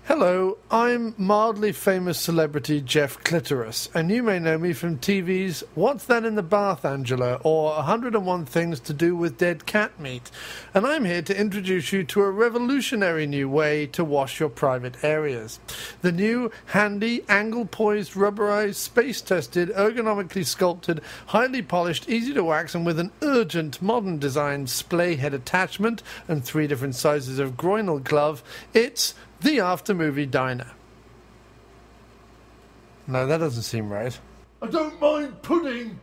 Hello, I'm mildly famous celebrity Jeff Clitoris, and you may know me from TV's What's That in the Bath, Angela, or 101 Things to Do with Dead Cat Meat, and I'm here to introduce you to a revolutionary new way to wash your private areas. The new, handy, angle-poised, rubberized, space-tested, ergonomically sculpted, highly polished, easy-to-wax, and with an urgent, modern-designed splay head attachment and 3 different sizes of groinal glove, it's the After-Movie Diner. No, that doesn't seem right. I don't mind pudding!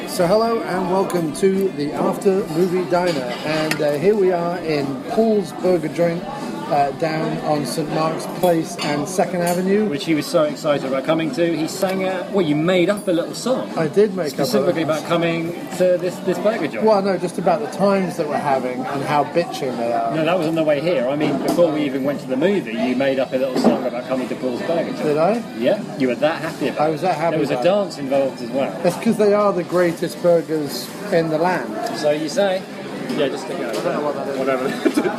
So hello and welcome to the After-Movie Diner. And here we are in Paul's Burger Joint, down on St Mark's Place and 2nd Avenue. Which he was so excited about coming to. He sang you made up a little song. I did make specifically about coming to this burger joint. Well, no, just about the times that we're having and how bitching they are. No, that was on the way here. I mean, before we even went to the movie, you made up a little song about coming to Paul's Burger Joint. Did I? Yeah, you were that happy about it. I was that happy. There was a dance involved as well. That's because they are the greatest burgers in the land. So you say? Yeah, just stick it out. I don't know what that is. Whatever.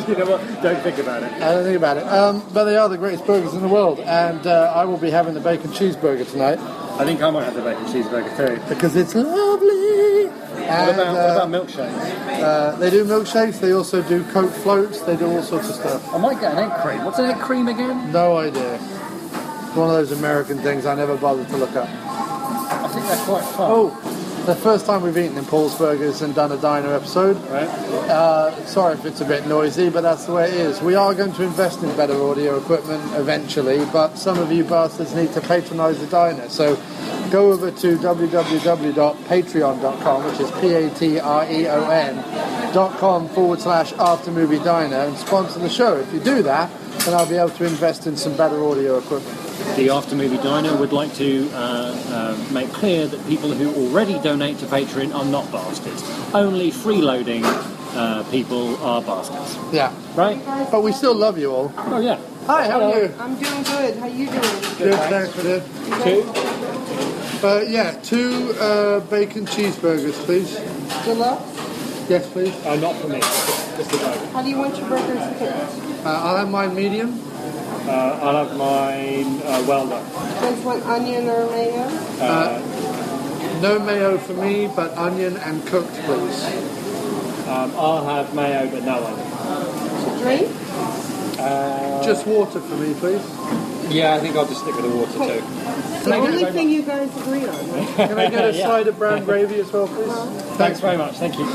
You know what? Don't think about it. I don't think about it. But they are the greatest burgers in the world, and I will be having the bacon cheeseburger tonight. I think I might have the bacon cheeseburger too. Because it's lovely! And, what about milkshakes? They do milkshakes, they also do Coke floats, they do all sorts of stuff. I might get an egg cream. What's an egg cream again? No idea. It's one of those American things I never bothered to look up. I think they're quite fun. Oh! The first time we've eaten in Paul's Burgers and done a diner episode. Right. Sorry if it's a bit noisy, but that's the way it is. We are going to invest in better audio equipment eventually, but some of you bastards need to patronise the diner. So go over to www.patreon.com, which is patreon.com/aftermovie diner, and sponsor the show. If you do that, then I'll be able to invest in some better audio equipment. The After-Movie Diner would like to make clear that people who already donate to Patreon are not bastards. Only freeloading people are bastards. Yeah. Right? But we still love you all. Oh, yeah. Hi, how are you? I'm doing good. How you doing? Good, thanks for this. 2 bacon cheeseburgers, please. Good luck. Yes, please. Not for me. Just a burger. How do you want your burgers cooked? I'll have mine medium. I'll have mine well done. Just want onion or mayo? No mayo for me, but onion and cooked, please. I'll have mayo, but no onion. Drink? Just water for me, please. Yeah, I think I'll just stick with the water too. The only thing you guys agree on. Can I get a side of brown gravy as well, please? Thanks very much. Thank you.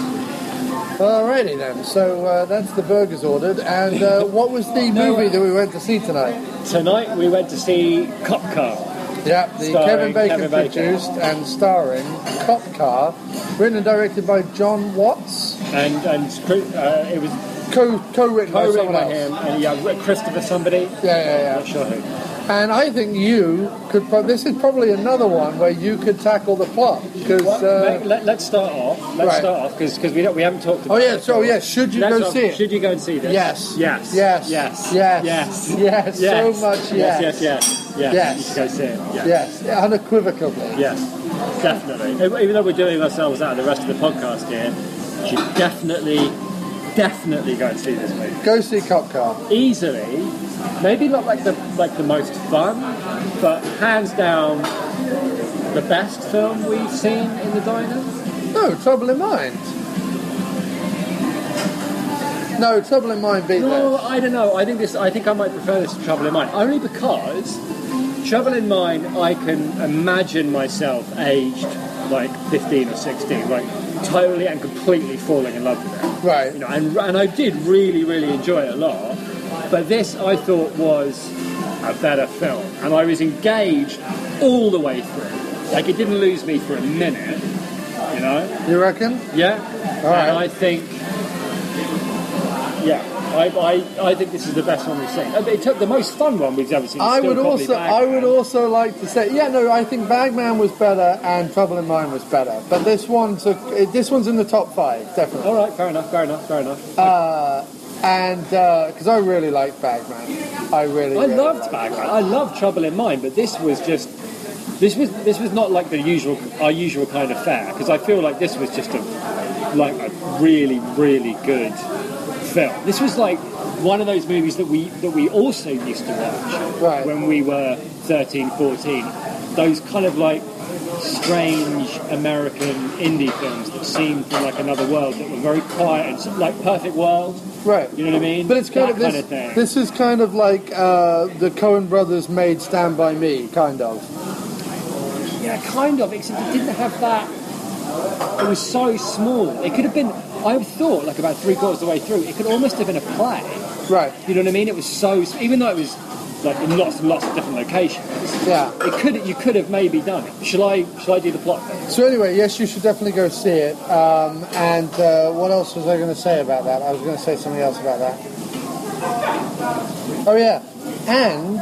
Alrighty then, so that's the burgers ordered, and what was the movie that we went to see tonight? Tonight we went to see Cop Car. Yeah, the Kevin Bacon produced and starring Cop Car, written and directed by John Watts. And it was co-written by someone else. him, and Christopher somebody. Yeah. Not sure who. And I think you could. This is probably another one where you could tackle the plot because. Let's start off. Let's start off because we haven't talked about. Oh yeah. So yes. Should you go see it? Should you go and see this? Yes. Yes. Yes. Yes. Yes. Yes. Yes. Yes. So much yes. Yes. Yes. You should go see it. Yes. Unequivocally. Yes. Definitely. Even though we're doing ourselves out of the rest of the podcast here, you should definitely go and see this movie. Go see Cop Car. Easily. Maybe not like the most fun, but hands down the best film we've seen in the diner. No, Trouble in Mind. No, Trouble in Mind beat No, that. I don't know. I think I might prefer this to Trouble in Mind, only because Trouble in Mind I can imagine myself aged like 15 or 16, like totally and completely falling in love with it. Right. You know, and I did really, really enjoy it a lot. But this, I thought, was a better film. And I was engaged all the way through. Like, it didn't lose me for a minute, you know? You reckon? Yeah. All right. And I think... Yeah. I think this is the best one we've seen. It took the most fun one we've ever seen. I would also like to say, I think Bagman was better and Trouble in Mind was better, but this one's in the top 5, definitely. All right, fair enough. And because I really liked Bagman, I loved Bagman. I loved Trouble in Mind, but this was just This was not like our usual kind of fare, because I feel like this was just a really, really good film. This was like one of those movies that we also used to watch when we were 13, 14. Those kind of like strange American indie films that seemed from like another world, that were very quiet and like Perfect World. Right. You know what I mean? But it's kind that of kind of thing. This is kind of like the Coen brothers made Stand By Me, kind of. Yeah, kind of, except it didn't have that. It was so small. It could have been, I thought, like about 3/4 of the way through, it could almost have been a play. Right. You know what I mean? It was so, even though it was like in lots and lots of different locations. Yeah. You could have maybe done it. Shall I do the plot thing? So anyway, yes, you should definitely go see it. And what else was I going to say about that? I was going to say something else about that. Oh yeah, and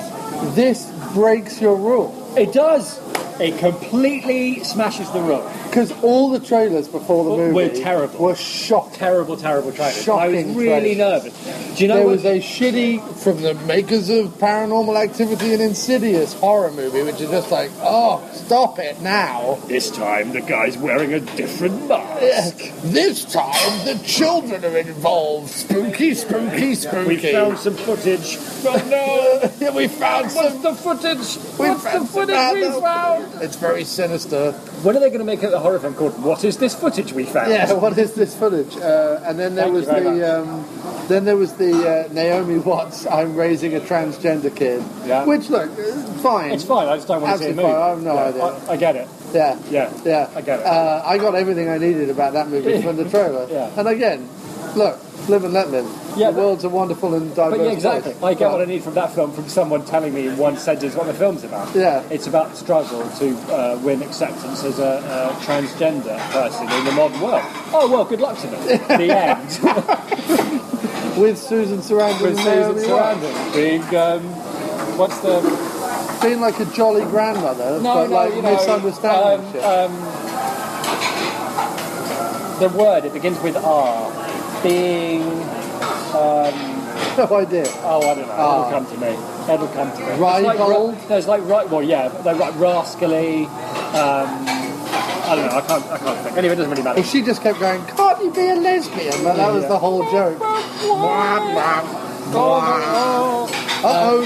this breaks your rule. It does. It completely smashes the rule. Because all the trailers before the movie were terrible. Were shocking. Terrible trailers. Shocking I was really nervous. Do you know there was a shitty, from the makers of Paranormal Activity and Insidious, horror movie, which is just like, oh, stop it now. This time the guy's wearing a different mask. Yeah. This time the children are involved. Spooky. We found some footage. Oh no! Yeah, we found What's the footage? What's the footage we found? It's very sinister. When are they going to make a horror film called "What is this footage we found"? Yeah, what is this footage? And then there was the Naomi Watts. I'm raising a transgender kid. Yeah. Which look, fine. It's fine. I just don't want to see the movie. Fine. I have no idea. I get it. Yeah. I get it. I got everything I needed about that movie from the trailer. Yeah. And again, look, live and let live. Yeah, the world's a wonderful and diverse But yeah, exactly. place. I get what I need from that film from someone telling me in one sentence what the film's about. Yeah. It's about the struggle to win acceptance as a transgender person in the modern world. Oh, well, good luck to them. The end. With Susan Sarandon. With Susan Sarandon. Being, what's the... Being like a jolly grandmother, misunderstanding shit. The word, it begins with R. Being... No idea. Oh, I don't know. It'll come to me. Ribald? There's like they're like rascally. I don't know. I can't think. Anyway, it doesn't really matter. Well, she just kept going, can't you be a lesbian? But that was the whole joke.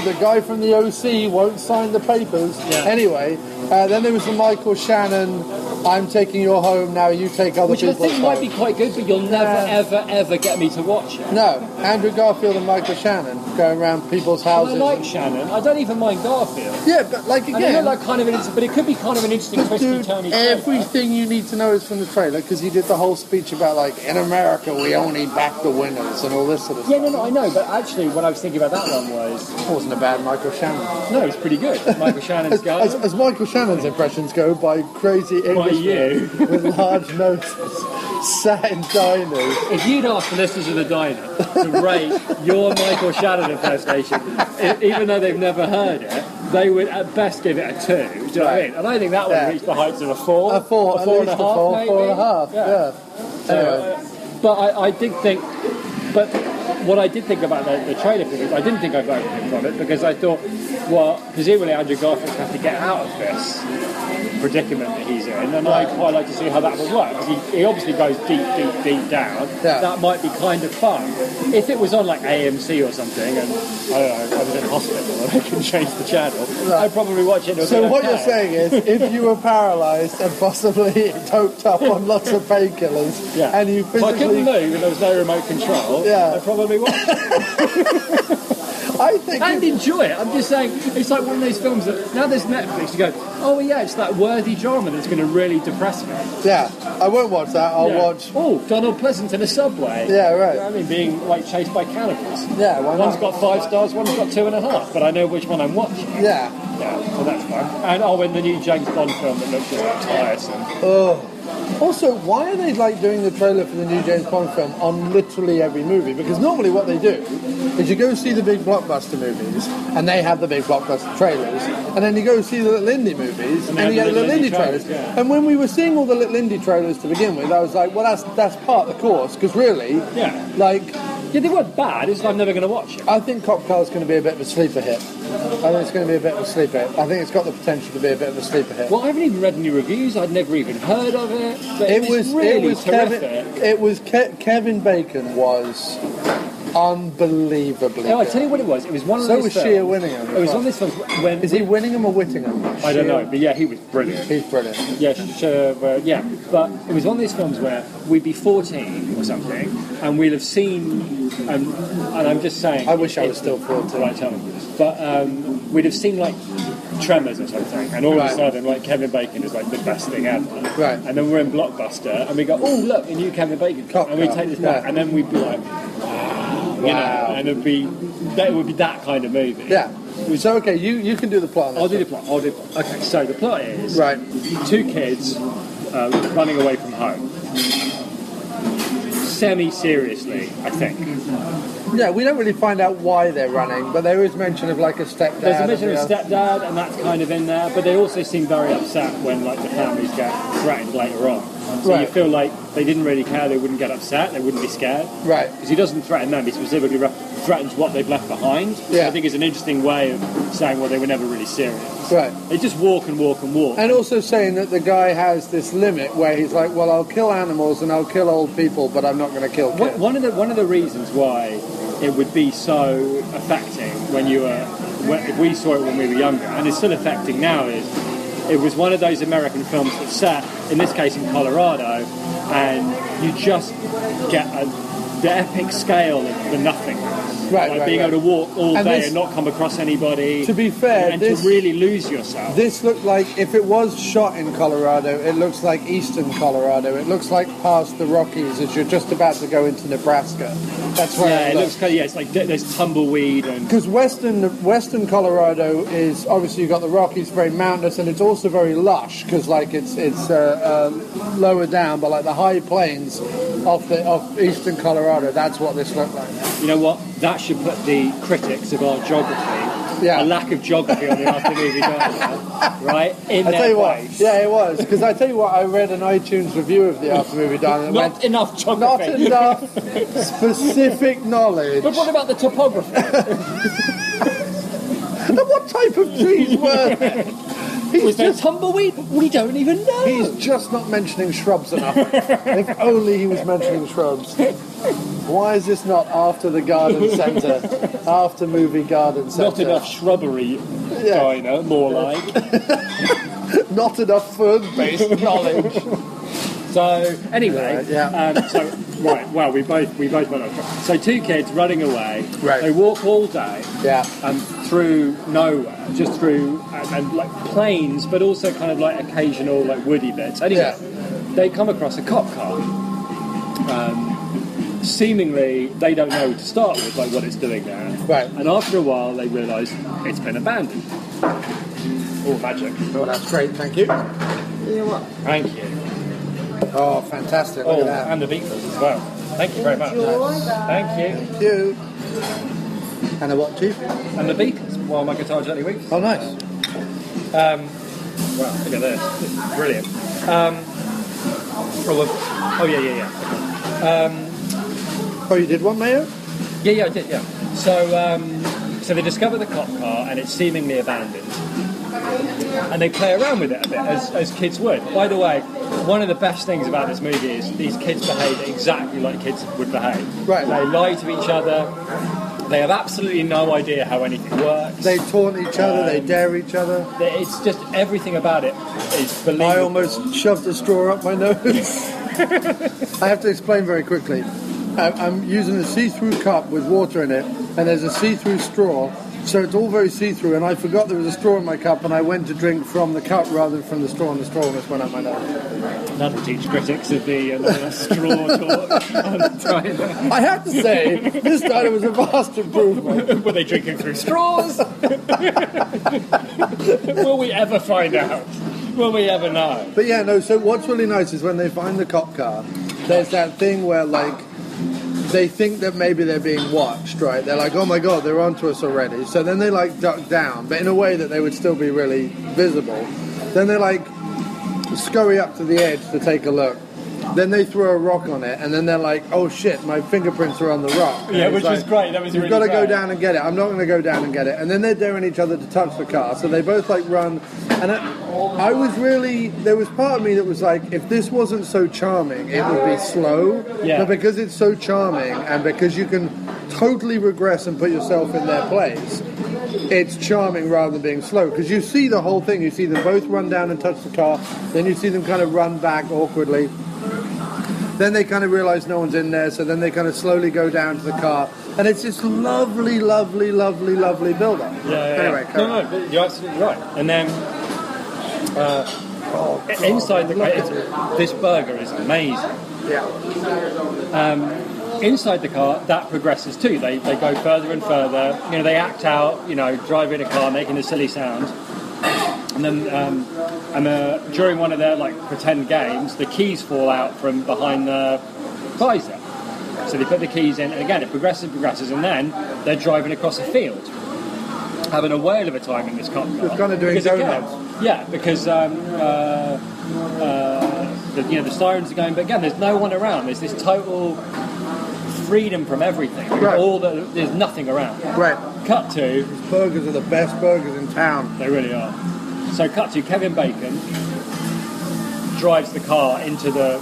The guy from the OC won't sign the papers. Yeah. Anyway, then there was the Michael Shannon, I'm taking you home, now you take other Which I people's think might be quite good, but you'll never, ever get me to watch it. No, Andrew Garfield and Michael Shannon going around people's houses. I like Shannon. I don't even mind Garfield. Yeah, but like And again... like kind of but it could be kind of an interesting twisty turny. Everything you need to know is from the trailer, because he did the whole speech about, like, in America we only back the winners and all this sort of stuff. Yeah, no, I know, but actually when I was thinking about that one It wasn't a bad Michael Shannon. No, it's pretty good. Michael Shannon's guy. As Michael Shannon's impressions go, by crazy Englishmen with large noses, sat in diners. If you'd asked the listeners of the diner to rate your Michael Shannon impersonation, even though they've never heard it, they would at best give it a 2. Do you know what I mean? And I think that one reached the heights of a 4. A 4, a 4 and a half, maybe. 4.5, yeah. Anyway. But I did think... But what I did think about the trailer for this, I didn't think I got anything from it, because I thought, well, presumably Andrew Garfield has to get out of this predicament that he's in, and I'd quite like to see how that would work, because he obviously goes deep down. Yeah. That might be kind of fun. If it was on like AMC or something, and I don't know, I was in hospital and I can change the channel, I'd probably watch it. So what you're saying is, if you were paralysed and possibly doped up on lots of painkillers, and you physically... If I couldn't move and there was no remote control, I'd probably watch it. I think and enjoy it. I'm just saying, it's like one of those films that now there's Netflix. You go, oh yeah, it's that worthy drama that's going to really depress me. Yeah, I won't watch that. I'll watch. Oh, Donald Pleasant in a subway. Yeah, right. You know what I mean, being like chased by cannibals. Yeah, why not? One's got 5 stars, one's got 2.5, but I know which one I'm watching. Yeah, so that's fun. And in the new James Bond film that looks just like tiresome. Oh. Also, why are they like doing the trailer for the new James Bond film on literally every movie? Because normally what they do is you go see the big blockbuster movies and they have the big blockbuster trailers, and then you go see the little indie movies and you get the little indie trailers. And when we were seeing all the little indie trailers to begin with, I was like, well, that's part of the course, because really, like, Yeah, they weren't bad. It's just I'm never going to watch it. I think Cop Car's going to be a bit of a sleeper hit. I think it's going to be a bit of a sleeper hit. I think it's got the potential to be a bit of a sleeper hit. Well, I haven't even read any reviews. I'd never even heard of it. But it was really terrific. Kevin Bacon was unbelievably No, I good. tell you what it was. It was one of So those was films. Shea Winningham. It was one of those films when... Is he Winningham or Whittingham? I don't know, but yeah, he was brilliant. He's brilliant. Yeah, yeah, but it was one of these films where we'd be 14 or something, and we'd have seen, and I'm just saying... I wish I was still 14. Right, tell me. But we'd have seen, like, Tremors or something, and all of a sudden, like, Kevin Bacon is, like, the best thing ever. Right. And then we're in Blockbuster, and we go, oh, look, a new Kevin Bacon film, and we take this back, and then we'd be like... You know, and it would be that kind of movie. Yeah. So, okay, you can do the plot. I'll do the plot. Okay, so the plot is... Right. Two kids running away from home. Semi-seriously, I think. Yeah, we don't really find out why they're running, but there is mention of like a stepdad. There's a mention of a stepdad, and that's kind of in there, but they also seem very upset when like the families get threatened later on. So you feel like they didn't really care, they wouldn't get upset, they wouldn't be scared. Right. Because he doesn't threaten them, he specifically threatens what they've left behind. Yeah. I think is an interesting way of saying, well, they were never really serious. Right. They just walk and walk and walk. And also saying that the guy has this limit where he's like, well, I'll kill animals and I'll kill old people, but I'm not going to kill kids. One of the reasons why it would be so affecting if we saw it when we were younger, and it's still affecting now, is it was one of those American films that's set, in this case in Colorado, and you just get the epic scale of the nothingness. Right, being able to walk all and day and not come across anybody. To be fair, and to really lose yourself. This looked like, if it was shot in Colorado, it looks like eastern Colorado. It looks like past the Rockies as you're just about to go into Nebraska. That's where it looks kind of, it's like there's tumbleweed and... Because western Colorado is, obviously you've got the Rockies, very mountainous, and it's also very lush, because like it's lower down, but like the high plains off eastern Colorado, that's what this looked like. You know what? That should put the critics of our geography, a lack of geography on the After Movie Diner, right, in I their tell you what, place. yeah, it was. Because I tell you what, I read an iTunes review of the After Movie Diner. And Not enough geography. Not enough specific knowledge. But what about the topography? And what type of trees were there? Was there tumbleweed? We don't even know. He's just not mentioning shrubs enough. If only he was mentioning shrubs. Why is this not after the garden centre? After movie garden centre? Not enough shrubbery diner, more like. Not enough food-based knowledge. So, anyway, we both went on. So two kids running away. Right. They walk all day. Yeah. And through nowhere, just through and like plains, but also kind of like occasional like woody bits. Anyway, they come across a cop car. Seemingly, they don't know to start with, like what it's doing there. Right. And after a while, they realise it's been abandoned. Oh, magic! Oh, that's great. Thank you. You're welcome. Thank you. Oh, fantastic. Look at that. And the Beatles as well. Thank you very much. Thank you. Thank you. And the what, Chief? And the Beatles, while my guitar gently weeps. Oh, nice. Wow, look at this. This is brilliant. Oh, you did one, Mayo? Yeah, I did, yeah. So they discover the cop car, and it's seemingly abandoned. And they play around with it a bit, as kids would. By the way, one of the best things about this movie is these kids behave exactly like kids would behave. Right. They lie to each other. They have absolutely no idea how anything works. They taunt each other, they dare each other. It's just everything about it is believable. I almost shoved a straw up my nose. I have to explain very quickly. I'm using a see-through cup with water in it, and there's a see-through straw, so it's all very see-through, and I forgot there was a straw in my cup, and I went to drink from the cup rather than from the straw, and the straw almost went up my nose. That'll teach critics of the straw talk. I have to say, this diner was a vast improvement. Were they drinking through straws? Will we ever find out? Will we ever know? But yeah, no, so what's really nice is when they find the cop car, there's that thing where, like, they think that maybe they're being watched, right? They're like, oh my god, they're onto us already. So then they, like, duck down, but in a way that they would still be really visible. Then they, like, scurry up to the edge to take a look. then they throw a rock on it, and then they're like, "Oh shit, my fingerprints are on the rock." And Yeah, it's which was great. That was You've really got to go great. down and get it. I'm not going to go down and get it. And then they're daring each other to touch the car, so they both like run. And I was really, there was part of me that was like, if this wasn't so charming, it would be slow. Yeah. But because it's so charming, and because you can totally regress and put yourself in their place, it's charming rather than being slow. Because you see the whole thing. You see them both run down and touch the car. Then you see them kind of run back awkwardly. Then they kind of realise no one's in there, so then they kind of slowly go down to the car. And it's this lovely, lovely, lovely, lovely build-up. Anyway, No, you're absolutely right. And then inside the car, this burger is amazing. Inside the car, that progresses too. They go further and further. You know, they act out. You know, driving a car, making a silly sound. And then during one of their like pretend games, the keys fall out from behind the visor. So they put the keys in, and again it progresses, and then they're driving across a field, having a whale of a time in this cop car. Just kind of doing donuts. Because the sirens are going, but again, there's no one around. There's this total freedom from everything. Right. There's nothing around. Right. Cut to These burgers are the best burgers in town. they really are. So cut to Kevin Bacon drives the car into the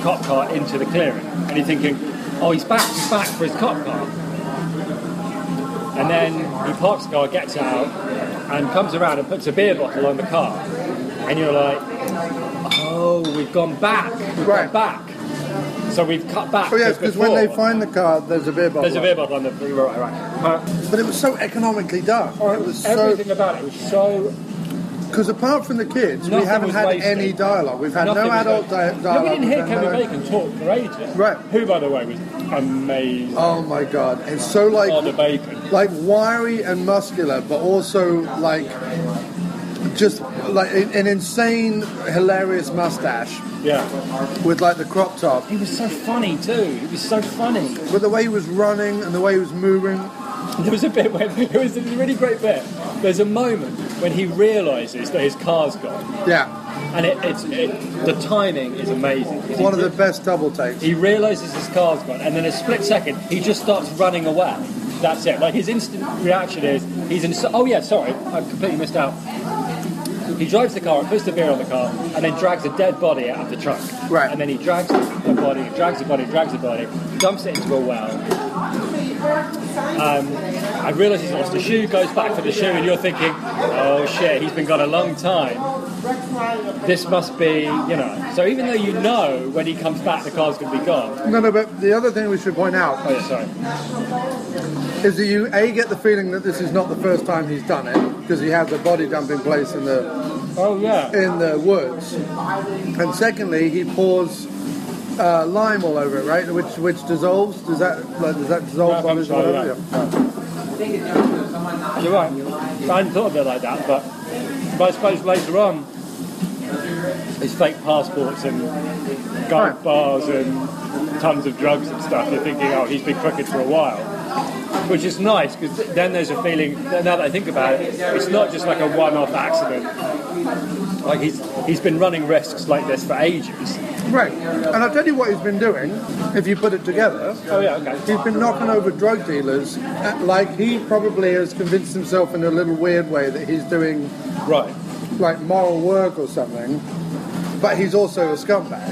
cop car into the clearing, and you're thinking, oh, he's back for his cop car. And then he parks the car, gets out, and comes around and puts a beer bottle on the car, and you're like, oh, we've gone back. We've gone back. So we've cut back. Oh yes, because when they find the car, there's a beer bottle. There's a beer bottle on the right. But it was so economically done. It was Everything about it was so. Because apart from the kids, we haven't had any dialogue. We've had no adult dialogue. No, we didn't hear Kevin Bacon talk for ages. Right. Who, by the way, was amazing. Oh my god, it's so like The Bacon. like wiry and muscular, but also like just like an insane, hilarious mustache. Yeah. With like the crop top. He was so funny too. He was so funny. With the way he was running and the way he was moving. There was a bit when it was a really great bit. There's a moment when he realises that his car's gone. Yeah. And the timing is amazing. One of the best double takes. He realises his car's gone, and then a split second he just starts running away. That's it. Like his instant reaction is oh yeah, sorry, I completely missed out. He drives the car, puts the beer on the car, and then drags a dead body out of the trunk. Right. And then he drags the body, dumps it into a well. I realise he's lost a shoe, goes back for the shoe, and you're thinking, oh shit, he's been gone a long time. This must be, So even though you know when he comes back the car's going to be gone. No, but the other thing we should point out is that you get the feeling that this is not the first time he's done it, because he has a body dumping place in the woods. And secondly, he pours lime all over it, right? Which dissolves. Does that dissolve? You're right. I hadn't thought of it like that, but I suppose later on, his fake passports and gold bars and tons of drugs and stuff. You're thinking, oh, he's been crooked for a while. Which is nice, because then there's a feeling, now that I think about it, it's not just like a one-off accident. Like he's been running risks like this for ages. Right, and I'll tell you what he's been doing, if you put it together. Oh yeah, okay. He's been knocking over drug dealers, like he probably has convinced himself in a little weird way that he's doing like moral work or something, but he's also a scumbag.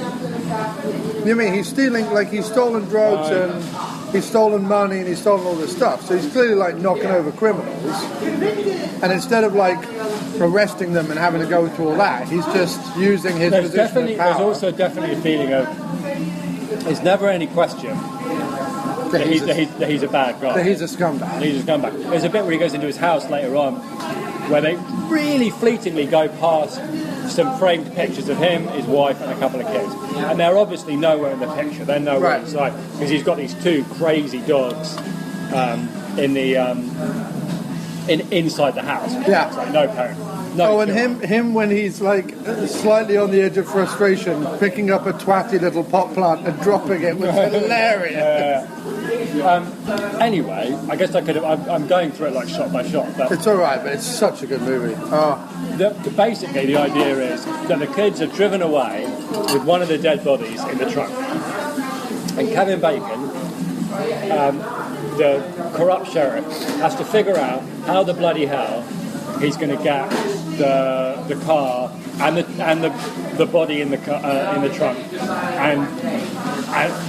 You mean he's stealing, like he's stolen drugs and he's stolen money and he's stolen all this stuff, so he's clearly like knocking over criminals, and instead of like arresting them and having to go through all that, he's just using his position of power. There's also definitely a feeling of there's never any question that he's a bad guy. That he's a scumbag. There's a bit where he goes into his house later on where they really fleetingly go past some framed pictures of him, his wife, and a couple of kids. And they're obviously nowhere in the picture. They're nowhere inside, because he's got these two crazy dogs inside the house. Yeah. It's like no parent. And him when he's like slightly on the edge of frustration, picking up a twatty little pot plant and dropping it was hilarious. Anyway, I guess I'm going through it like shot by shot. But it's all right, but it's such a good movie. Basically, the idea is that the kids are driven away with one of the dead bodies in the trunk. And Kevin Bacon, the corrupt sheriff, has to figure out how the bloody hell he's going to get the car and the body in the trunk and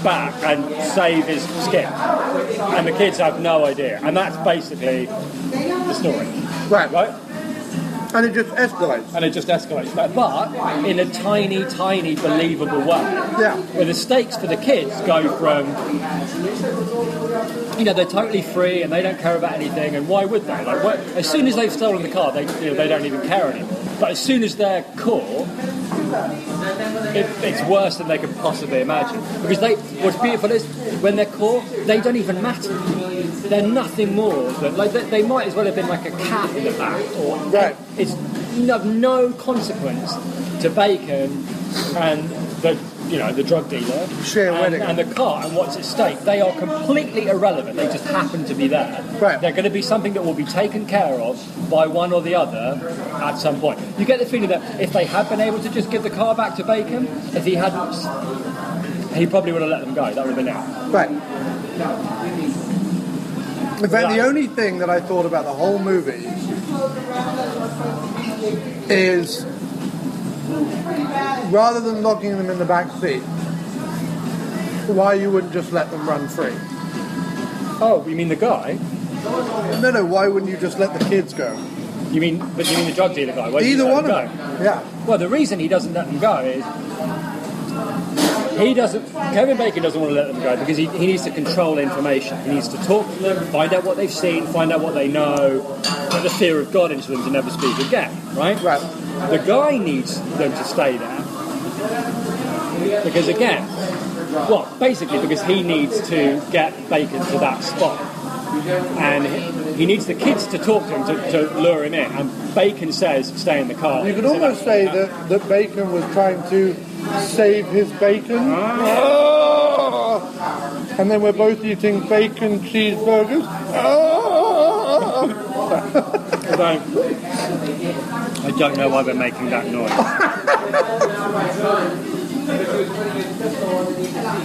back and save his skin. And the kids have no idea. And that's basically the story. Right? And it just escalates. But in a tiny, tiny, believable way. Yeah. Where the stakes for the kids go from, they're totally free and they don't care about anything, and why would they? Like, as soon as they've stolen the car, they don't even care anymore. But as soon as they're caught, it's worse than they could possibly imagine. Because what's beautiful is when they're caught, they don't even matter. They're nothing more than they might as well have been like a cat in the back, or it's of no consequence to Bacon and the drug dealer and the car and what's at stake. They are completely irrelevant. They just happen to be there. Right. They're going to be something that will be taken care of by one or the other at some point. You get the feeling that if they had been able to just give the car back to Bacon, if he hadn't, he probably would have let them go. That would have been it. Right. In fact, the only thing that I thought about the whole movie is, rather than locking them in the back seat, why you wouldn't just let them run free? Oh, you mean the guy? No, why wouldn't you just let the kids go? You mean the drug dealer guy? Why Either one of them. Yeah. Well, the reason he doesn't let them go is Kevin Bacon doesn't want to let them go because he needs to control information. He needs to talk to them, find out what they've seen, find out what they know, put the fear of God into them to never speak again, right? Right. The guy needs them to stay there because, again, basically because he needs to get Bacon to that spot. And he needs the kids to talk to him to lure him in. And Bacon says, stay in the car. You could almost say that Bacon was trying to save his bacon. And then we're both eating bacon cheeseburgers. I don't know why we're making that noise.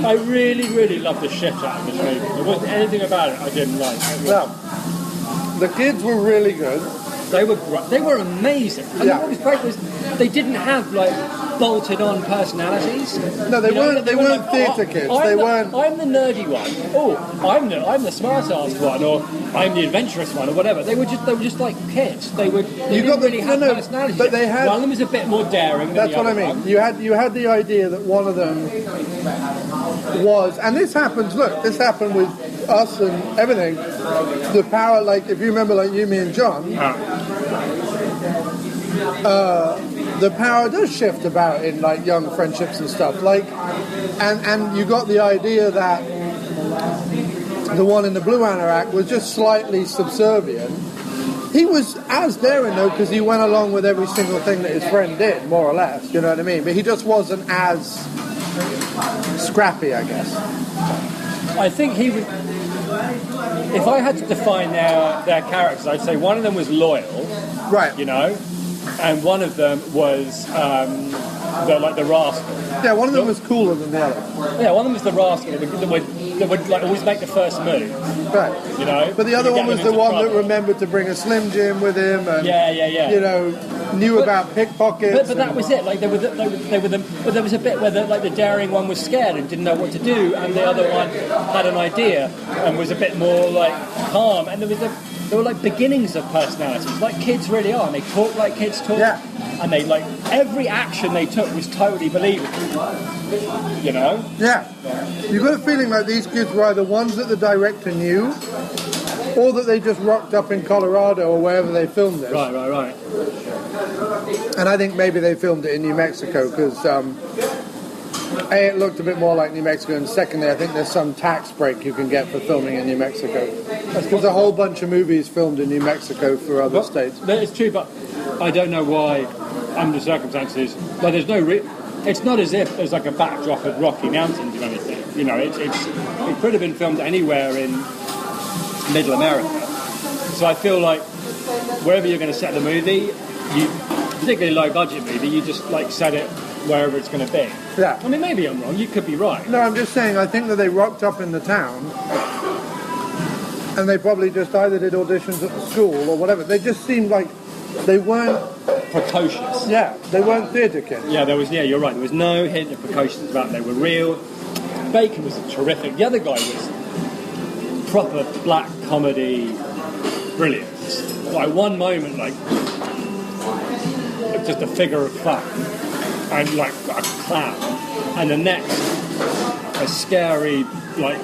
I really, really love the shit out of this movie. There wasn't anything about it I didn't like. No. The kids were really good. They were amazing. And what was great was they didn't have bolted on personalities. No, they weren't theatre kids. I'm the nerdy one. Oh, I'm the smart ass one, or I'm the adventurous one, or whatever. They were just like kids. They didn't really have personalities. But they had, one of them was a bit more daring than that's the other. That's what I mean. One. You had the idea that one of them was, and this happened with us and everything. The power, if you remember, you, me, and John. The power does shift about in young friendships and stuff. And you got the idea that the one in the blue anorak was just slightly subservient. He was as daring though because he went along with every single thing that his friend did, more or less. You know what I mean? But he just wasn't as scrappy, I guess. I think he would. If I had to define their characters, I'd say one of them was loyal, right? And one of them was the rascal. Yeah, one of them was cooler than the other. Yeah, one of them was the rascal that would always make the first move. Right. But the other one was the one that remembered to bring a Slim Jim with him. And, knew about pickpockets. But that was it. But there was a bit where the daring one was scared and didn't know what to do, and the other one had an idea and was a bit more calm. And there were beginnings of personalities, like kids really are, and they talk like kids talk. Yeah. And they every action they took was totally believable. Yeah. You got a feeling like these kids were either ones that the director knew, or that they just rocked up in Colorado or wherever they filmed it. Right. And I think maybe they filmed it in New Mexico because A, it looked a bit more like New Mexico, and secondly, I think there's some tax break you can get for filming in New Mexico. There's a whole bunch of movies filmed in New Mexico for other states. That is true, but I don't know why, under circumstances, there's no... it's not as if there's a backdrop of Rocky Mountains or anything. It could have been filmed anywhere in Middle America. So I feel like wherever you're going to set the movie, particularly low budget movie, you just like set it wherever it's going to be. Yeah. I mean, maybe I'm wrong. You could be right. No, I'm just saying, I think that they rocked up in the town and they probably just either did auditions at the school or whatever. They just seemed like they weren't... Precocious. Yeah, they weren't theatre kids. Yeah, you're right. There was no hint of precociousness about them. They were real. Bacon was terrific. The other guy was proper black comedy brilliance. Like one moment, like just a figure of fun and like a clown, and the next a scary like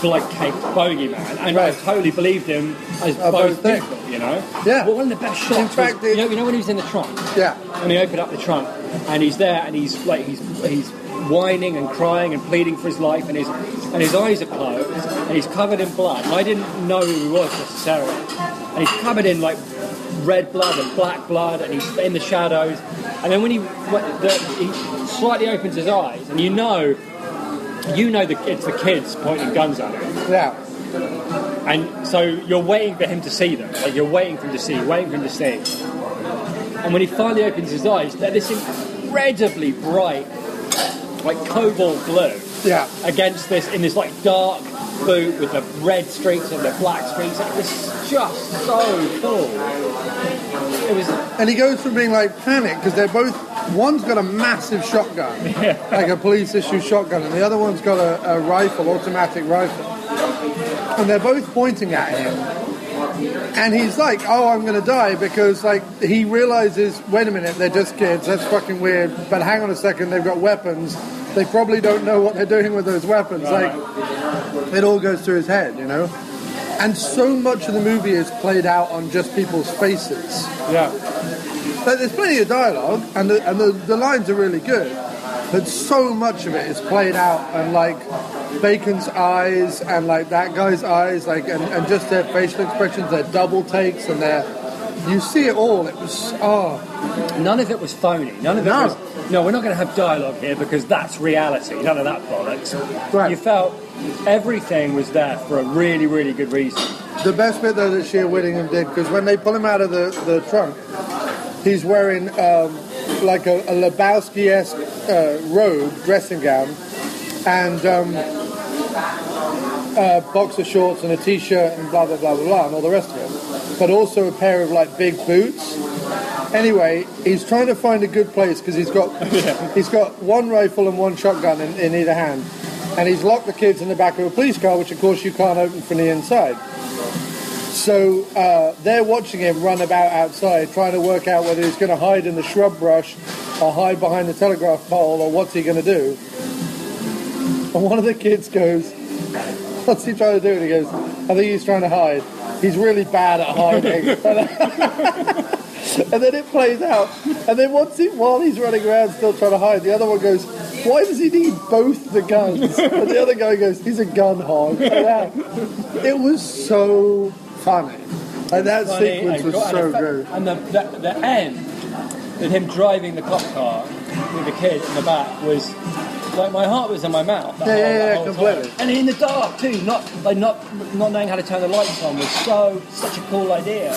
blood-caked bogeyman, and I totally believed him as both people, you know. Yeah. But one of the best shots. In fact, was, you know when he was in the trunk. Yeah. When he opened up the trunk, and he's there, and he's whining and crying and pleading for his life, and his eyes are closed, and he's covered in blood. And I didn't know who he was necessarily, and he's covered in like red blood and black blood, and he's in the shadows. And then when he slightly opens his eyes, and you know it's the kids pointing guns at him. Yeah. And so you're waiting for him to see them. Like you're waiting for him to see. And when he finally opens his eyes, they're this incredibly bright, like cobalt blue. Yeah. Against this, in this like dark boot with the red streaks and the black streaks. It was just so cool. It was. And he goes from being like panicked because they're both. One's got a massive shotgun, like a police issue shotgun, and the other one's got a rifle, automatic rifle, and they're both pointing at him. And he's like, "Oh, I'm going to die," because like he realizes, wait a minute, they're just kids. That's fucking weird. But hang on a second, they've got weapons. They probably don't know what they're doing with those weapons. Like, it all goes through his head, you know. And so much of the movie is played out on just people's faces. Yeah. But there's plenty of dialogue, and the lines are really good. But so much of it is played out, and like Bacon's eyes, and like that guy's eyes, like and just their facial expressions, their double takes, and you see it all. It was None of it was phony. None of it was. No, we're not going to have dialogue here because that's reality. None of that bollocks. Right. You felt everything was there for a really, really good reason. The best bit though that Shea Whittingham did, because when they pull him out of the trunk, he's wearing like a Lebowski-esque robe, dressing gown, and boxer shorts and a t-shirt and blah, blah, blah, blah, blah, and all the rest of it. But also a pair of like big boots. Anyway, he's trying to find a good place because he's got one rifle and one shotgun in either hand. And he's locked the kids in the back of a police car, which of course you can't open from the inside. So they're watching him run about outside, trying to work out whether he's going to hide in the shrub brush or hide behind the telegraph pole, or what's he going to do. And one of the kids goes, what's he trying to do? And he goes, I think he's trying to hide. He's really bad at hiding. And then it plays out. And then while he's running around still trying to hide, the other one goes, why does he need both the guns? And the other guy goes, he's a gun hog. It was so funny. Like that sequence was so good. And the end, with him driving the cop car with the kid in the back, was like my heart was in my mouth. Yeah, completely. Time. And in the dark too, not knowing how to turn the lights on was such a cool idea.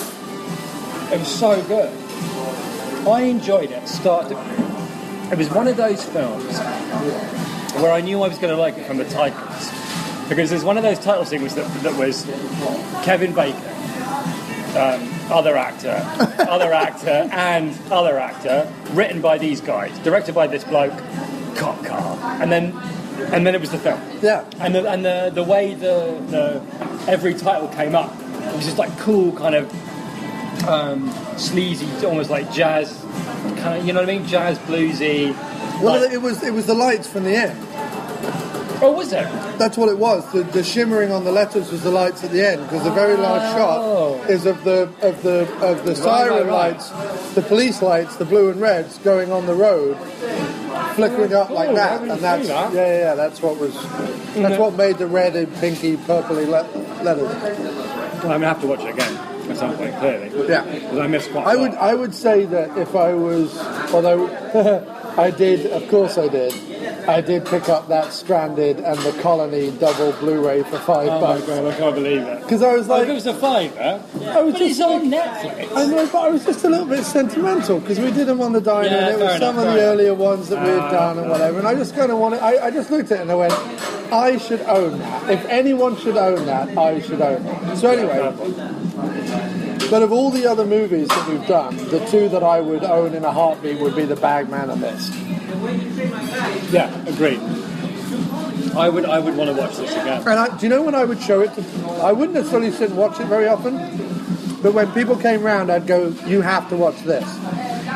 It was so good. I enjoyed it start to finish. It was one of those films where I knew I was going to like it from the titles, because there's one of those title sequences that was Kevin Bacon, other actor, and other actor, written by these guys, directed by this bloke, cop car, and then it was the film. Yeah. And the way the every title came up, it was just like cool kind of sleazy, almost like jazz, kind of, you know what I mean? Jazz, bluesy. Well, like, it was the lights from the end. Oh, was it? That's what it was. The shimmering on the letters was the lights at the end, because the very last shot is of the siren lights, the police lights, the blue and reds going on the road, flickering up like that, and that's that's what was what made the red and pinky, purpley letters. Well, I'm gonna have to watch it again at some point, clearly. Yeah, because I missed quite a lot. I would say that if I was, although I did, of course I did. I did pick up that Stranded and the Colony double Blu-ray for $5. Oh my god, I can't believe it. Because I was like, it was a fiver. I was But just it's on Netflix. I know, but I was just a little bit sentimental because we did them on the diner, Yeah, and it was fair some enough, of the fair earlier ones that we had done and whatever. And I just kind of wanted. I just looked at it and I went, I should own that. If anyone should own that, I should own it. So anyway. But of all the other movies that we've done, the two that I would own in a heartbeat would be the Bagman and this. Yeah, agreed. I would want to watch this again. And do you know when I would show it to... I wouldn't necessarily sit and watch it very often, but when people came round, I'd go, you have to watch this.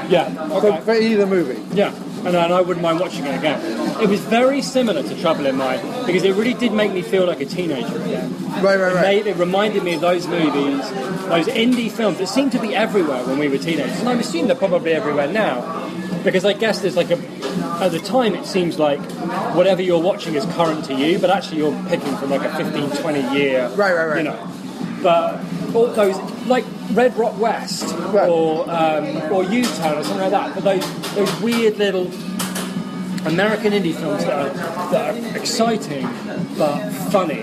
Yeah, okay. For either movie. Yeah, and I wouldn't mind watching it again. It was very similar to Trouble in Mind, because it really did make me feel like a teenager again. Right. It reminded me of those movies, those indie films that seemed to be everywhere when we were teenagers. And I'm assuming they're probably everywhere now, because I guess there's like at the time it seems like whatever you're watching is current to you, but actually you're picking from like a 15, 20 year, Right. you know. But all those, like Red Rock West or U-Town or something like that, but those weird little American indie films that are exciting but funny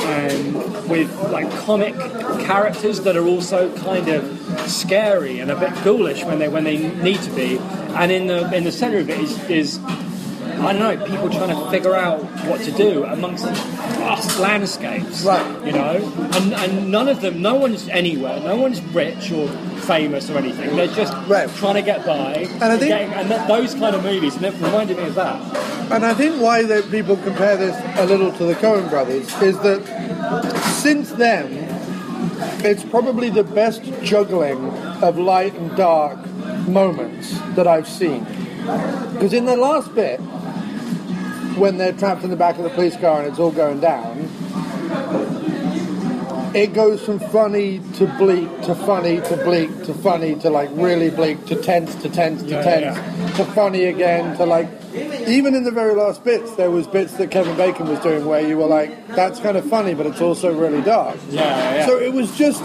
and with like comic characters that are also kind of scary and a bit ghoulish when they need to be, and in the centre of it is I don't know, people trying to figure out what to do amongst vast landscapes, right? You know, and none of them, no one's anywhere, no one's rich or famous or anything. They're just trying to get by, and I think, those kind of movies, and it reminded me of that. And I think why that people compare this a little to the Coen Brothers is that since then, it's probably the best juggling of light and dark moments that I've seen. Because in the last bit, when they're trapped in the back of the police car and it's all going down, it goes from funny to bleak to funny to bleak to funny to like really bleak to tense to tense to tense to funny again to like, even in the very last bits, there was bits that Kevin Bacon was doing where you were like, that's kind of funny, but it's also really dark. Yeah. So it was just...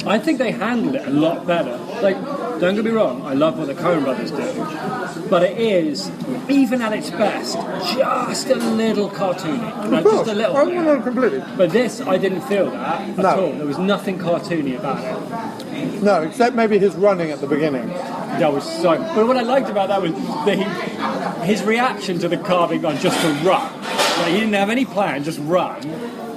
I think they handled it a lot better. Like, don't get me wrong, I love what the Coen Brothers do, but it is, even at its best, just a little cartoony. You know, just a little bit. Not completely. But this, I didn't feel that at all. There was nothing cartoony about it. No, except maybe his running at the beginning. That was so... But what I liked about that was that his reaction to the car being gone just to run. Like, he didn't have any plan, just run.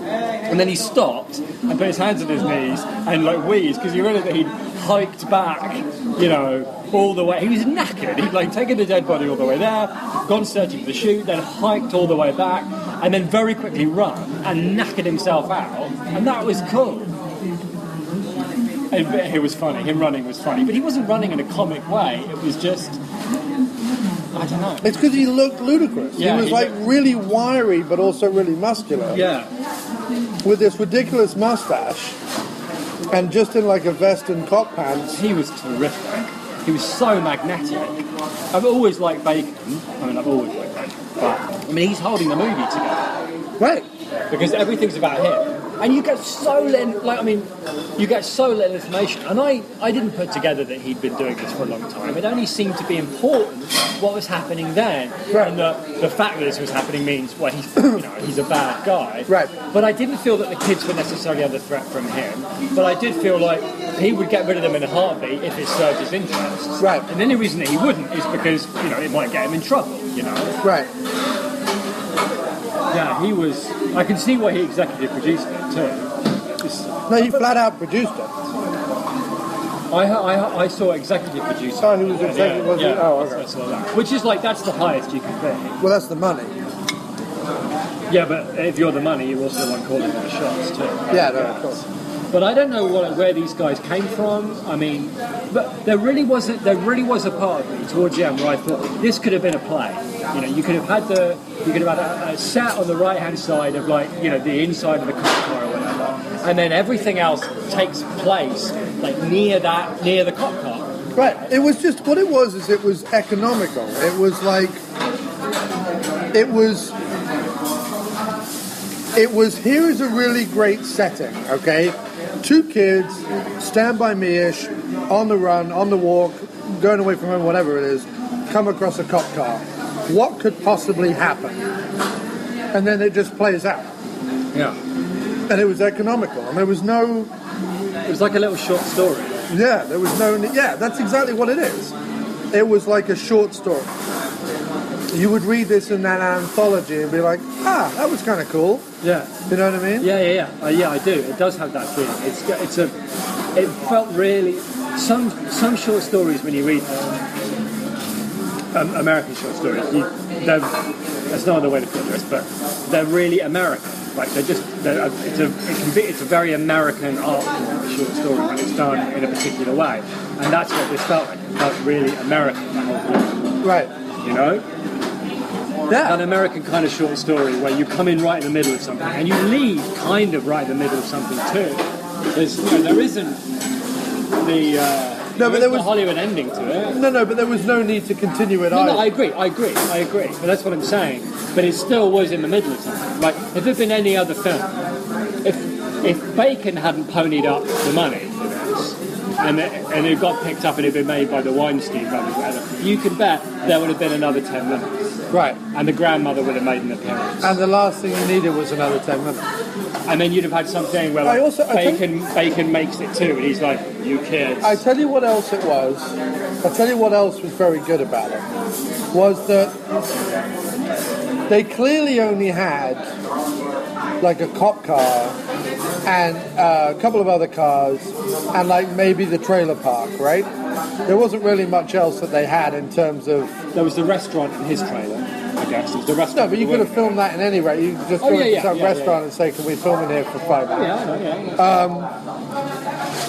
And then he stopped and put his hands on his knees and like wheezed, because you realised that he'd hiked back, you know, all the way. He was knackered. He'd like taken the dead body all the way there, gone searching for the chute, then hiked all the way back, and then very quickly run and knackered himself out. And that was cool. And it was funny. Him running was funny, but he wasn't running in a comic way. It was just, I don't know. It's because he looked ludicrous. Yeah, he was like really wiry, but also really muscular. Yeah. With this ridiculous mustache, and just in like a vest and cop pants. He was terrific. He was so magnetic. I've always liked Bacon. I mean, I've always liked Bacon. But, I mean, he's holding the movie together. Right. Because everything's about him. And you get so little, you get so little information. And I didn't put together that he'd been doing this for a long time. It only seemed to be important what was happening then. Right. And the fact that this was happening means, well, he's a bad guy. Right. But I didn't feel that the kids were necessarily under threat from him. But I did feel like he would get rid of them in a heartbeat if it served his interests. Right. And the only reason that he wouldn't is because, it might get him in trouble, Right. Yeah, he was... I can see why he executive produced it, too. No, he flat out produced it. I saw executive producer. Oh, he was executive, was he? Oh, okay. I saw that. Which is like, that's the highest you can be. Well, that's the money. Yeah, but if you're the money, you're also the one calling the shots, too. Yeah, no, of course. But I don't know where these guys came from. I mean, but there really was a part of me towards the end where I thought this could have been a play. You could have had a set on the right hand side of the inside of the cop car or whatever, and then everything else takes place like near the cop car. Right. It was just what it was. Is it was economical. It was like it was. Here is a really great setting. Okay. 2 kids, stand by me-ish, on the run, on the walk, going away from home, whatever it is, come across a cop car. what could possibly happen, and then it just plays out. Yeah. And it was economical, and there was no. It was like a little short story. Yeah, there was no. Yeah, that's exactly what it is. It was like a short story. You would read this in that anthology and be like, that was kind of cool. Yeah. You know what I mean? Yeah. Yeah, I do. It does have that feeling. It felt really. Some short stories when you read them, American short stories, that's not another way to put this, but they're really American. Like it's a very American art form, a short story when it's done in a particular way, and that's what this felt like. It felt really American, the whole thing. Right. You know? Yeah. An American kind of short story where you come in right in the middle of something and you leave kind of right in the middle of something too. There isn't the there was a Hollywood ending to it. No, but there was no need to continue it. No, I agree. But that's what I'm saying. But it still was in the middle of something. Like if there'd been any other film, if Bacon hadn't ponied up the money for this, and it got picked up and it'd been made by the Weinstein brothers, whatever, you can bet there would have been another 10 minutes. Right. And the grandmother would have made an appearance. And the last thing you needed was another 10 minutes. And then you'd have had something where Bacon makes it too, and he's like, you kids. I tell you what else it was. I tell you what else was very good about it. Was that they clearly only had like a cop car and a couple of other cars and like maybe the trailer park, right? There wasn't really much else that they had in terms of... There was the restaurant in his trailer, I guess. It was the restaurant. No, but you could have filmed that in any rate. You could just go to some restaurant and say, can we film in here for 5 minutes?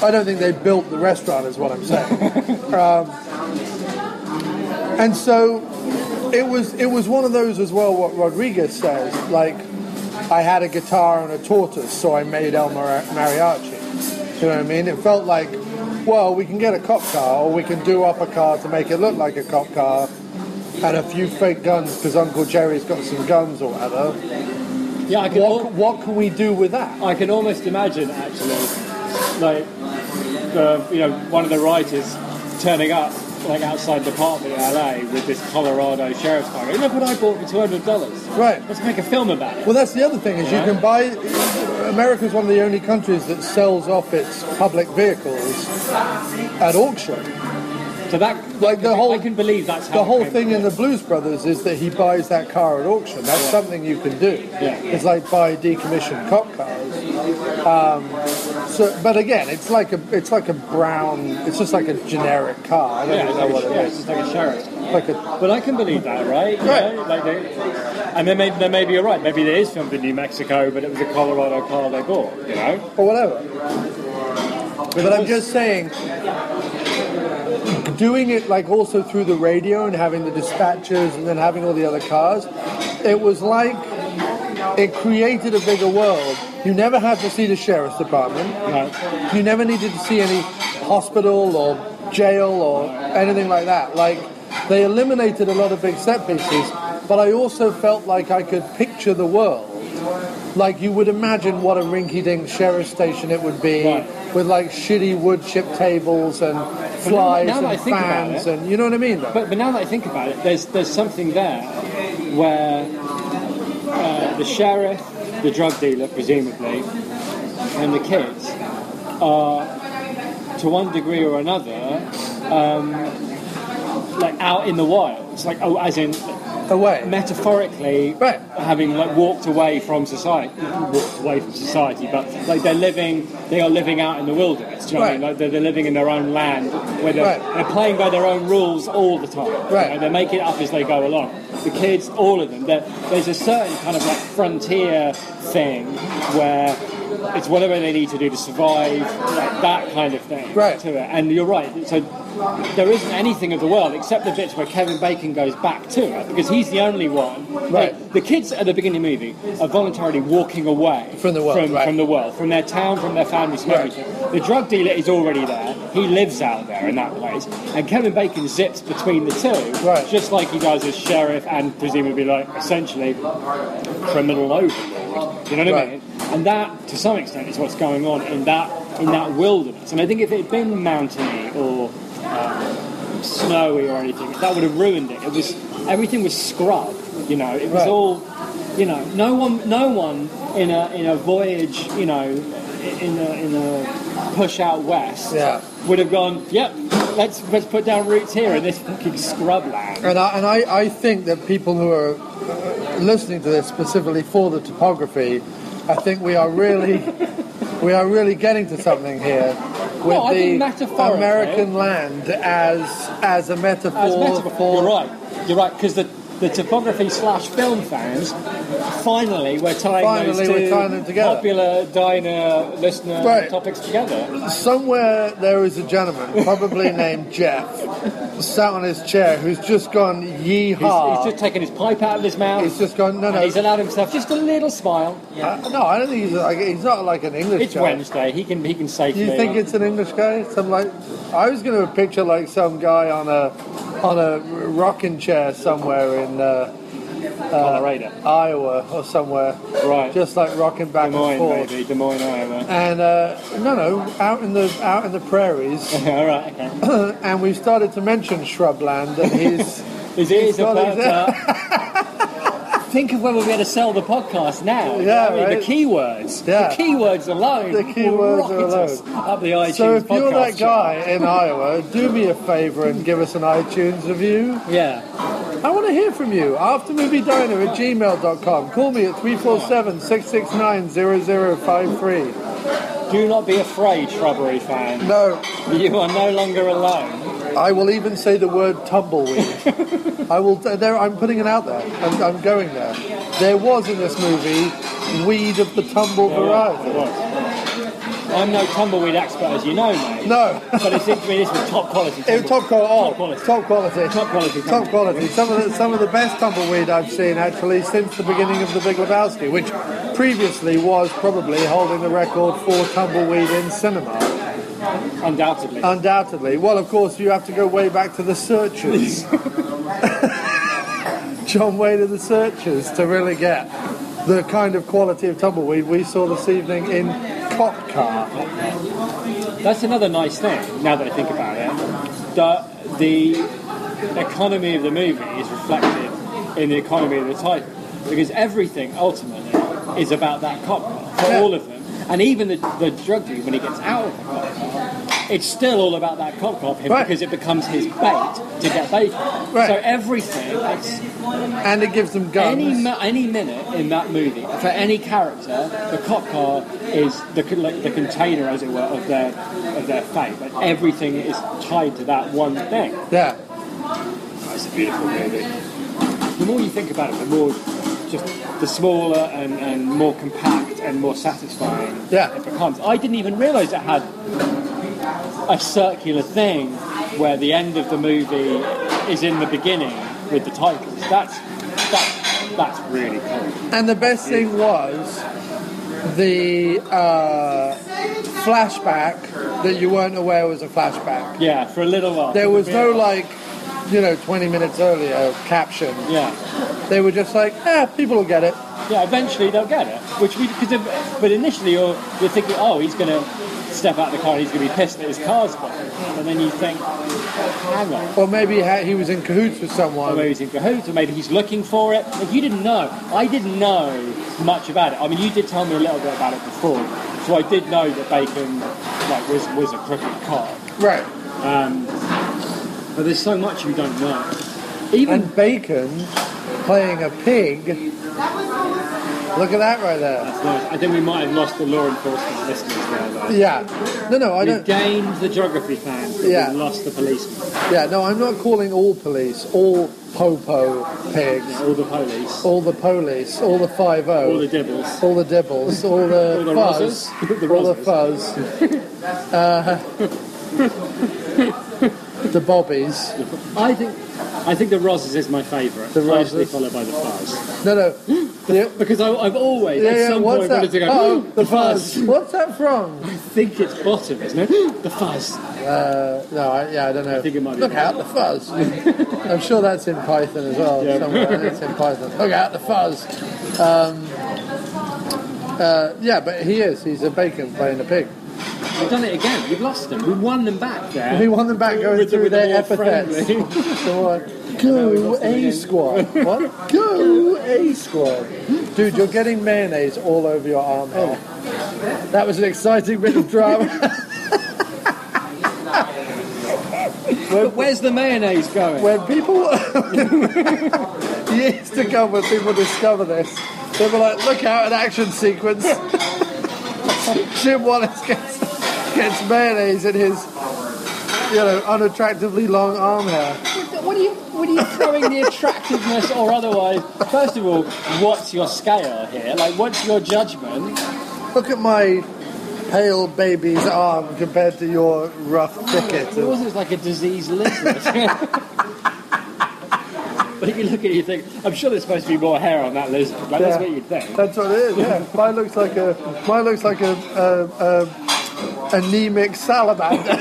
I don't think they built the restaurant is what I'm saying. And so it was one of those as well, what Rodriguez says, like, I had a guitar and a tortoise, so I made El Mariachi. You know what I mean? It felt like, well, we can get a cop car, or we can do up a car to make it look like a cop car, and a few fake guns because Uncle Jerry's got some guns or whatever. Yeah, what can we do with that? I can almost imagine, actually, like, one of the writers turning up, like, outside the apartment in LA with this Colorado sheriff's car. Hey, look what I bought for $200. Right. Let's make a film about it. Well, that's the other thing, is you can buy... America's one of the only countries that sells off its public vehicles at auction. So I can believe that's how the whole thing in the Blues Brothers is that he buys that car at auction. That's something you can do. Yeah. It's like buy decommissioned cop cars. But again, it's like a brown. It's just like a generic car. I don't know what it is. It's just like a sheriff's car. But I can believe that, right? Right. And then maybe you're right. Maybe it is filmed in New Mexico, but it was a Colorado car they bought. You know, or whatever. But I'm just saying. Doing it like also through the radio and having the dispatchers and then having all the other cars, it was like it created a bigger world. You never had to see the sheriff's department. No. You never needed to see any hospital or jail or anything like that. Like, they eliminated a lot of big set pieces, but I also felt like I could picture the world. Like, you would imagine what a rinky-dink sheriff's station it would be, with like shitty wood chip tables and flies and fans, and you know what I mean? But now that I think about it, there's something there where the sheriff, the drug dealer, presumably, and the kids are, to one degree or another, like out in the wild. It's like, as in away, metaphorically, having like walked away from society, but like they are living out in the wilderness. Do you know what I mean? Like they're living in their own land, where they're playing by their own rules all the time. Right. You know, they make it up as they go along. The kids, all of them, there's a certain kind of like frontier thing where it's whatever they need to do to survive, like that kind of thing to it. And you're right, so there isn't anything of the world except the bits where Kevin Bacon goes back to it, because he's the only one. Right. Like, the kids at the beginning of the movie are voluntarily walking away from the world, from the world, from their town, from their families, from everything. The drug dealer is already there. He lives out there in that place, and Kevin Bacon zips between the two, just like he does as sheriff and presumably, like, essentially criminal overlord. You know what I mean? And that, to some extent, is what's going on in that wilderness. And I think if it had been mountainy or snowy or anything, that would have ruined it. everything was scrub. You know, it was Right. all. You know, no one in a voyage. You know, in a push out west Yeah. would have gone. Yep, let's put down roots here in this fucking scrub land. And I think that people who are listening to this specifically for the topography, I think we are really getting to something here with No, I the think metaphorically- American land as a metaphor As metaphor. for. You're right, because the topography / film fans finally we're tying them together. popular diner listener Right. topics together. Somewhere there is a gentleman, probably named Jeff, sat on his chair, who's just gone yeehaw. He's just taken his pipe out of his mouth. He's just gone, no. And he's allowed himself just a little smile. No, I don't think he's not like an English It's guy. Wednesday. He can safely. Do you think it's an English guy? I was going to picture like some guy on a rocking chair somewhere in Colorado, Iowa or somewhere, right? just like rocking back Des Moines, and forth. maybe Des Moines, Iowa. And no, out in the prairies. All right, okay. And we started to mention shrubland, and His ears are got his- perked up. Think of whether we're going to sell the podcast now. Yeah, I mean, right. the keywords. Yeah. The keywords alone. The keywords will are rocket us alone. up the iTunes So if you're podcast that guy in Iowa, do me a favour and give us an iTunes review. chart. Yeah. I want to hear from you. Aftermoviediner@gmail.com. Call me at 347-669-0053. Do not be afraid, Shrubbery fan. No, You are no longer alone. I will even say the word tumbleweed. I'm putting it out there. I'm going there. There was in this movie weed of the tumble variety. I'm no tumbleweed expert, as you know, mate. No. But it seems to me this was top quality. It was top quality. Top quality. Top quality. Top quality. Top quality. Some of the best tumbleweed I've seen actually since the beginning of The Big Lebowski, which previously was probably holding the record for tumbleweed in cinema. Undoubtedly. Undoubtedly. Well, of course, you have to go way back to the Searchers. John Wayne and the Searchers to really get the kind of quality of tumbleweed we saw this evening in Cop Car. That's another nice thing, now that I think about it. The economy of the movie is reflected in the economy of the title. Because everything, ultimately, is about that cop car, for all of them. And even the drug dealer, when he gets out of the cop car, it's still all about that cop car for him, Right. because it becomes his bait to get bacon. Right. So everything, And it gives them guns. any minute in that movie, for any character, the cop car is the container, as it were, of their fate. But everything is tied to that one thing. Yeah. It's a beautiful movie. The more you think about it, the more just the smaller and more compact and more satisfying Yeah. it becomes. I didn't even realise it had a circular thing where the end of the movie is in the beginning with the titles. That's really cool. And the best thing was the flashback that you weren't aware was a flashback. Yeah, for a little while. There was no 20 minutes earlier caption. Yeah. They were just like, people will get it. Yeah, eventually they'll get it. But initially you're thinking, oh, he's going to step out of the car and he's going to be pissed that his car's gone. And then you think, hang on. Or maybe he was in cahoots with someone. Or maybe he's in cahoots, or maybe he's looking for it. Like, you didn't know. I didn't know much about it. I mean, you did tell me a little bit about it before, so I did know that Bacon was a crooked cop. Right. But there's so much you don't know. Even And Bacon playing a pig. Look at that right there. that's nice. I think we might have lost the law enforcement listeners there, though. Yeah. No, I We've don't. gained the geography fans, but Yeah. we've lost the policemen. Yeah, no, I'm not calling all police, all popo pigs, All the police. all the police, all the 5-0. All the dibbles. All the dibbles, all the All the fuzz, rozzers. all the fuzz, the bobbies. I think the Rozzers is my favourite. The Closely Rozzers. followed by the Fuzz. No. Yeah, Because I've always, at some what's point, that? wanted to go, Oh, the Fuzz. What's that from? I think it's bottom, isn't it? The Fuzz. No, I don't know. I think it might be Look out, the fuzz. I'm sure that's in Python as well. Yeah. Somewhere it's in Python. Look out, the fuzz. Yeah, but he's a bacon playing a pig. We've done it again. We've lost them. We won them back there. We want them back going With the- through with the their more epithets. friendly. Go A Squad. What? Go A Squad. Dude, you're getting mayonnaise all over your arm hair. That was an exciting bit of drama. But where's the mayonnaise going? When people... years to come when people discover this, they'll be like, look out, an action sequence. Jim Wallace gets mayonnaise in his, unattractively long arm hair. What are you throwing the attractiveness or otherwise? First of all, what's your scale here? Like, what's your judgment? Look at my pale baby's arm compared to your rough thicket. It wasn't like a diseased lizard. But you look at it, you think, I'm sure there's supposed to be more hair on that lizard. Like, that's what you'd think. That's what it is, yeah. Mine looks like a anemic salamander.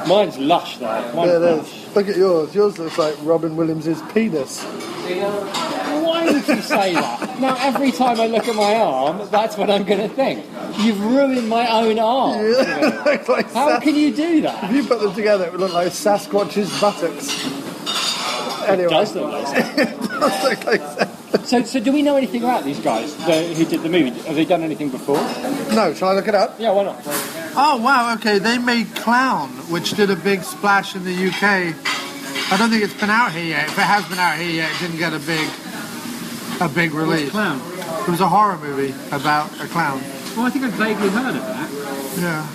Mine's lush, though. Mine's lush. Look at yours. Yours looks like Robin Williams' penis. Why would you say that? Now, every time I look at my arm, that's what I'm going to think. You've ruined my own arm. How can you do that? If you put them together, it would look like Sasquatch's buttocks. Anyway. It does look like that. It does look like that. So do we know anything about these guys who did the movie? Have they done anything before? No, shall I look it up? Yeah, why not? Oh, wow, okay. They made Clown, which did a big splash in the UK. I don't think it's been out here yet. If it has been out here yet, it didn't get a big release. Clown? It was a horror movie about a clown. Well, I think I've vaguely heard of that. Yeah.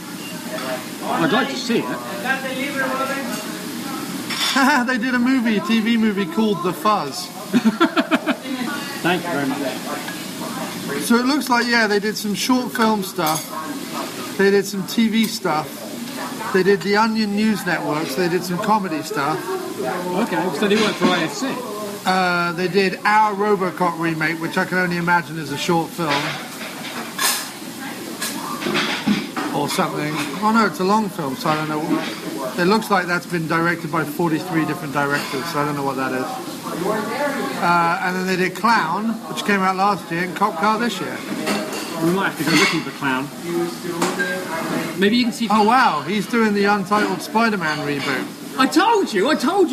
I'd like to see it. They did a TV movie called The Fuzz. Thank you very much. So it looks like, they did some short film stuff. They did some TV stuff. They did the Onion News Network, so they did some comedy stuff. Okay, so they work for IFC. They did Our Robocop remake, which I can only imagine is a short film. Or something. Oh no, it's a long film, so I don't know. It looks like that's been directed by 43 different directors, so I don't know what that is. And then they did Clown, which came out last year, and Cop Car this year. We might have to go looking for Clown. Maybe you can see... Oh wow, he's doing the untitled Spider-Man reboot. I told you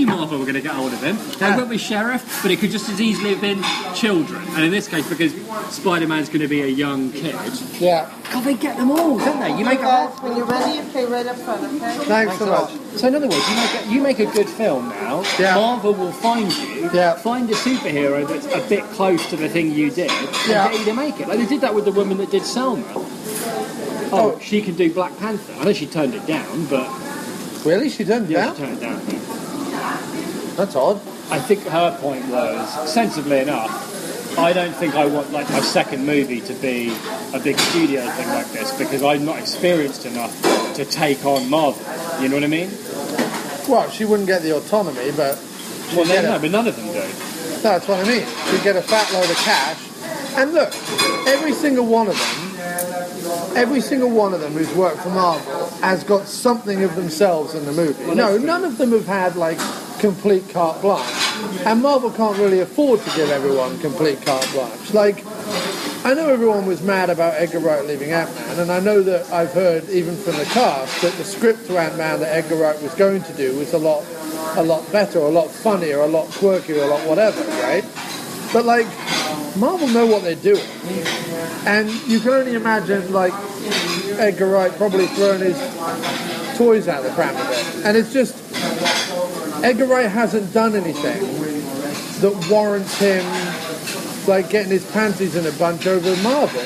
Marvel were going to get hold of him. They went with Sheriff, but it could just as easily have been children. And in this case, because Spider-Man's going to be a young kid. Yeah. God, they get them all, don't they? You make when you're ready, you pay right up front, okay? Thanks so much. So in other words, you make a good film now. Yeah. Marvel will find you, find a superhero that's a bit close to the thing you did, and get you to make it. Like they did that with the woman that did Selma. Oh, she can do Black Panther. I know she turned it down, but... Really? She turned it down? She turned it down. That's odd. I think her point was, sensibly enough, I don't think I want like my second movie to be a big studio thing like this because I'm not experienced enough to take on Marvel. You know what I mean? Well, she wouldn't get the autonomy, but... Well, no, but none of them do. No, that's what I mean. She'd get a fat load of cash. And look, every single one of them who's worked for Marvel has got something of themselves in the movie. Well, no, none of them have had, like, complete carte blanche. And Marvel can't really afford to give everyone complete carte blanche. Like, I know everyone was mad about Edgar Wright leaving Ant-Man, and I know that I've heard, even from the cast, that the script to Ant-Man that Edgar Wright was going to do was a lot better, a lot funnier, a lot quirkier, a lot whatever, right? But, like, Marvel know what they're doing. And you can only imagine, like, Edgar Wright probably throwing his toys out the pram a bit. And it's just, Edgar Wright hasn't done anything that warrants him, like, getting his panties in a bunch over Marvel.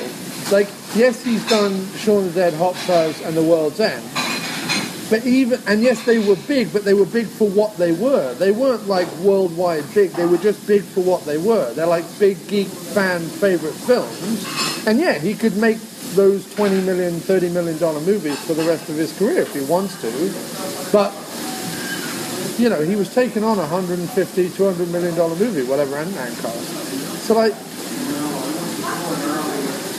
Like, yes, he's done Shaun of the Dead, Hot Fuzz, and The World's End. But and yes, they were big, but they were big for what they were. They weren't, like, worldwide big. They were just big for what they were. They're, like, big geek fan favourite films. And, yeah, he could make those $20 million, $30 million movies for the rest of his career if he wants to. But, you know, he was taking on a $150, $200 million movie, whatever Ant-Man cost. So, like...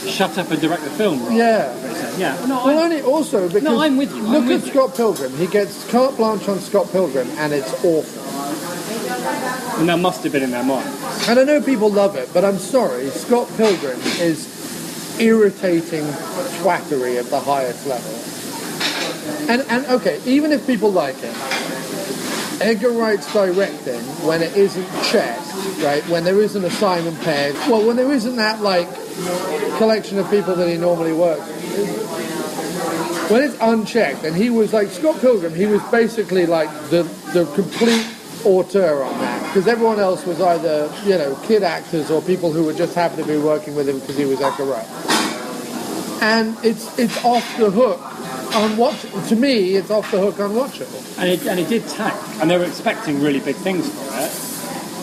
Shut up and direct the film, right? Yeah. Yeah. No, well, only also because... No, I'm with you. Look at Scott Pilgrim. He gets carte blanche on Scott Pilgrim, and it's awful. And that must have been in their mind. And I know people love it, but I'm sorry, Scott Pilgrim is irritating twattery at the highest level. And okay, even if people like it, Edgar Wright's directing when it isn't checked, right? When there isn't a Simon Pegg, well, when there isn't that like collection of people that he normally works with. When it's unchecked, and he was like Scott Pilgrim, he was basically like the complete auteur on that, because everyone else was either kid actors or people who were just happened to be working with him because he was Edgar Wright. And it's off the hook. To me, it's off the hook unwatchable. And it did tank, and they were expecting really big things for it,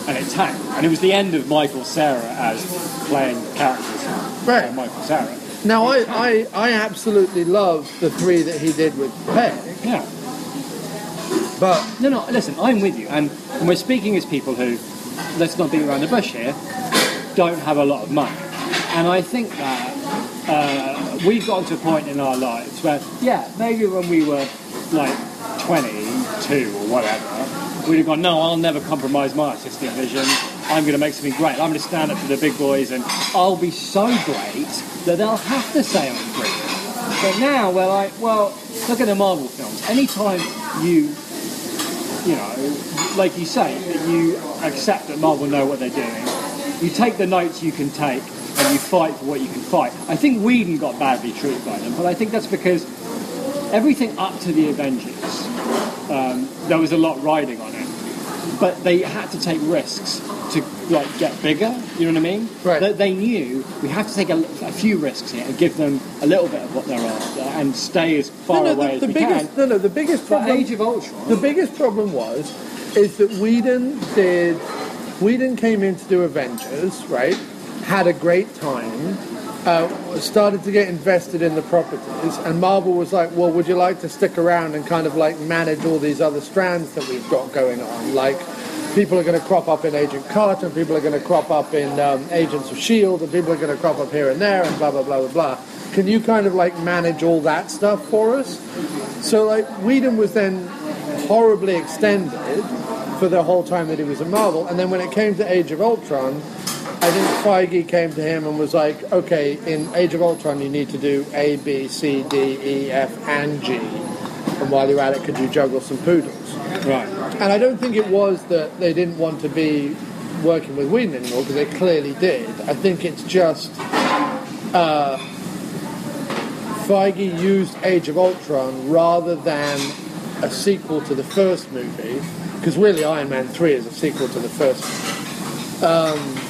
and it tanked. And it was the end of Michael Cera as playing characters, right? Michael Cera. Now, I absolutely love the 3 that he did with Pegg. Yeah. But no, listen, I'm with you, and we're speaking as people who, let's not beat around the bush here, don't have a lot of money, and I think that. We've gotten to a point in our lives where, maybe when we were like 22 or whatever, we'd have gone, no, I'll never compromise my artistic vision. I'm going to make something great. I'm going to stand up to the big boys and I'll be so great that they'll have to say I'm great. But now we're like, well, look at the Marvel films. Anytime you like you say, that you accept that Marvel know what they're doing, you take the notes you can take, and you fight for what you can fight. I think Whedon got badly treated by them, but I think that's because everything up to the Avengers, there was a lot riding on it. But they had to take risks to get bigger, you know what I mean? Right. They knew we have to take a few risks here and give them a little bit of what they're after and stay as far away as we can. The biggest problem... Age of Ultron... The biggest problem is that Whedon came in to do Avengers, right? Had a great time, started to get invested in the properties, and Marvel was like, well, would you like to stick around and kind of like manage all these other strands that we've got going on? Like, people are going to crop up in Agent Carter, and people are going to crop up in Agents of S.H.I.E.L.D., and people are going to crop up here and there, and blah, blah, blah, blah, blah. Can you kind of like manage all that stuff for us? So like, Whedon was then horribly extended for the whole time that he was at Marvel, and then when it came to Age of Ultron, I think Feige came to him and was like, okay, in Age of Ultron you need to do A, B, C, D, E, F, and G. And while you're at it, could you juggle some poodles? Right. And I don't think it was that they didn't want to be working with Whedon anymore, because they clearly did. I think it's just Feige used Age of Ultron rather than a sequel to the first movie, because really Iron Man 3 is a sequel to the first movie.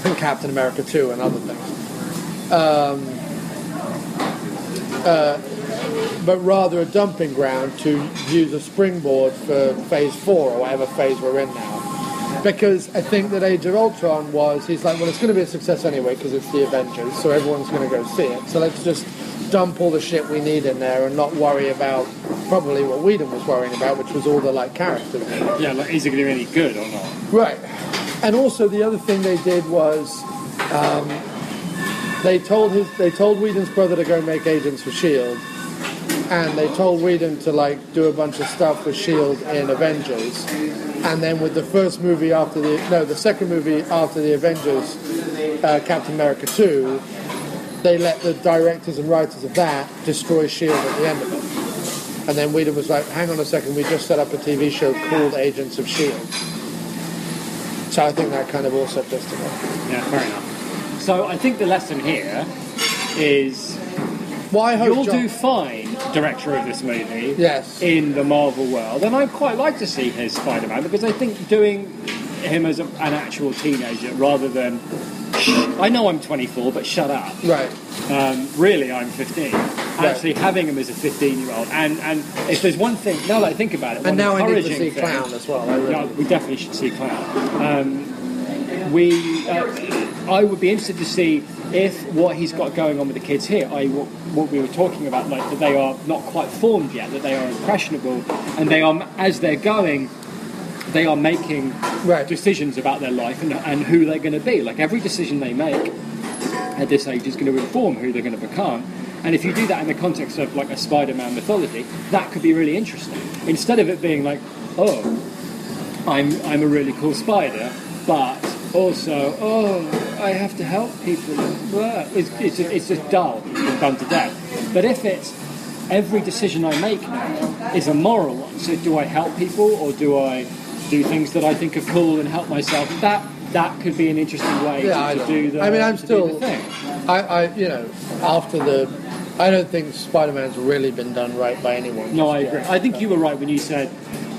And Captain America 2 and other things. But rather a dumping ground to use a springboard for Phase 4 or whatever phase we're in now. Because I think that Age of Ultron he's like, well, it's going to be a success anyway because it's the Avengers, so everyone's going to go see it. So let's just dump all the shit we need in there and not worry about probably what Whedon was worrying about, which was all the like characters. Yeah, like, is it going to be any good or not? Right. And also the other thing they did was they told Whedon's brother to go make Agents for S.H.I.E.L.D. and they told Whedon to like do a bunch of stuff with S.H.I.E.L.D. in Avengers, and then with the second movie after the Avengers, Captain America 2, they let the directors and writers of that destroy S.H.I.E.L.D. at the end of it. And then Whedon was like, hang on a second, we just set up a TV show called Agents of S.H.I.E.L.D. So I think that kind of also pissed him off. Yeah, fair enough. So I think the lesson here is you'll do fine, director of this movie, yes, in the Marvel world. And I'd quite like to see his Spider-Man, because I think doing him as an actual teenager rather than, I know I'm 24, but shut up. Right. Really, I'm 15. Actually having him as a 15-year-old, and if there's one thing, now that I think about it, and now I need to see Clown as well. We definitely should see Clown. I would be interested to see if what he's got going on with the kids here, what we were talking about, like that they are not quite formed yet, that they are impressionable, and they are, as they're going, they are making decisions about their life and who they're going to be. Like every decision they make at this age is going to inform who they're going to become. And if you do that in the context of like a Spider-Man mythology, that could be really interesting. Instead of it being like, oh, I'm a really cool spider, but also, oh, I have to help people. It's just dull and done to death. But if it's, every decision I make now is a moral one. So do I help people, or do I do things that I think are cool and help myself? That could be an interesting way to do the. I mean, I'm to still. do the thing. After the, I don't think Spider-Man's really been done right by anyone. No, I agree. I think you were right when you said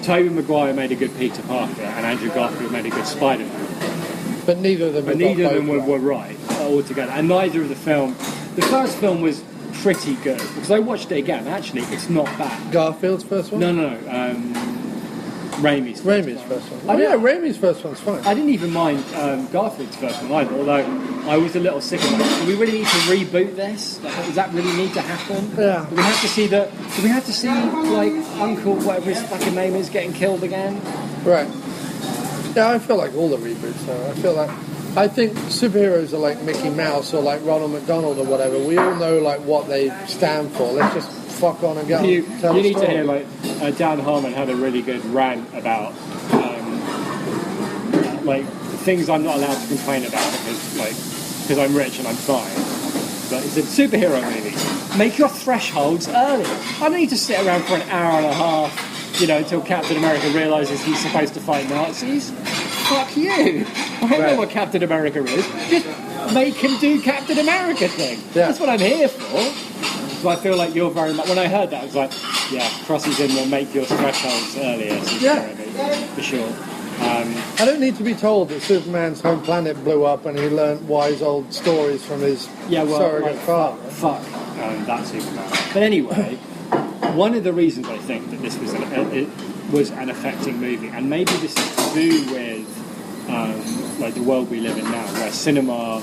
Tobey Maguire made a good Peter Parker and Andrew Garfield made a good Spider-Man. But neither of them were right altogether. And neither of the first film was pretty good, because I watched it again. Actually, it's not bad. Garfield's first one? No. Raimi's first one. Raimi's first one's fine. I didn't even mind Garfield's first one either, although I was a little sick of it. Do we really need to reboot this? Does that really need to happen? Yeah. Do we have to see like Uncle whatever his fucking name is getting killed again? Right. Yeah, I feel like all the reboots though. I think superheroes are like Mickey Mouse or like Ronald McDonald or whatever. We all know like what they stand for. Let's just fuck on and go. You need to hear like Dan Harmon had a really good rant about like things I'm not allowed to complain about because I'm rich and I'm fine. But he said superhero movies, make your thresholds early. I don't need to sit around for an hour and a half, until Captain America realises he's supposed to fight Nazis. Fuck you! I don't know what Captain America is. Just make him do Captain America thing. Yeah. That's what I'm here for. So I feel like you're very much. When I heard that, I was like, yeah, crosses in will make your thresholds earlier. For sure. I don't need to be told that Superman's home planet blew up and he learned wise old stories from his surrogate father. Fuck that Superman. But anyway, one of the reasons I think that this was an affecting movie, and maybe this is to do with like the world we live in now, where cinema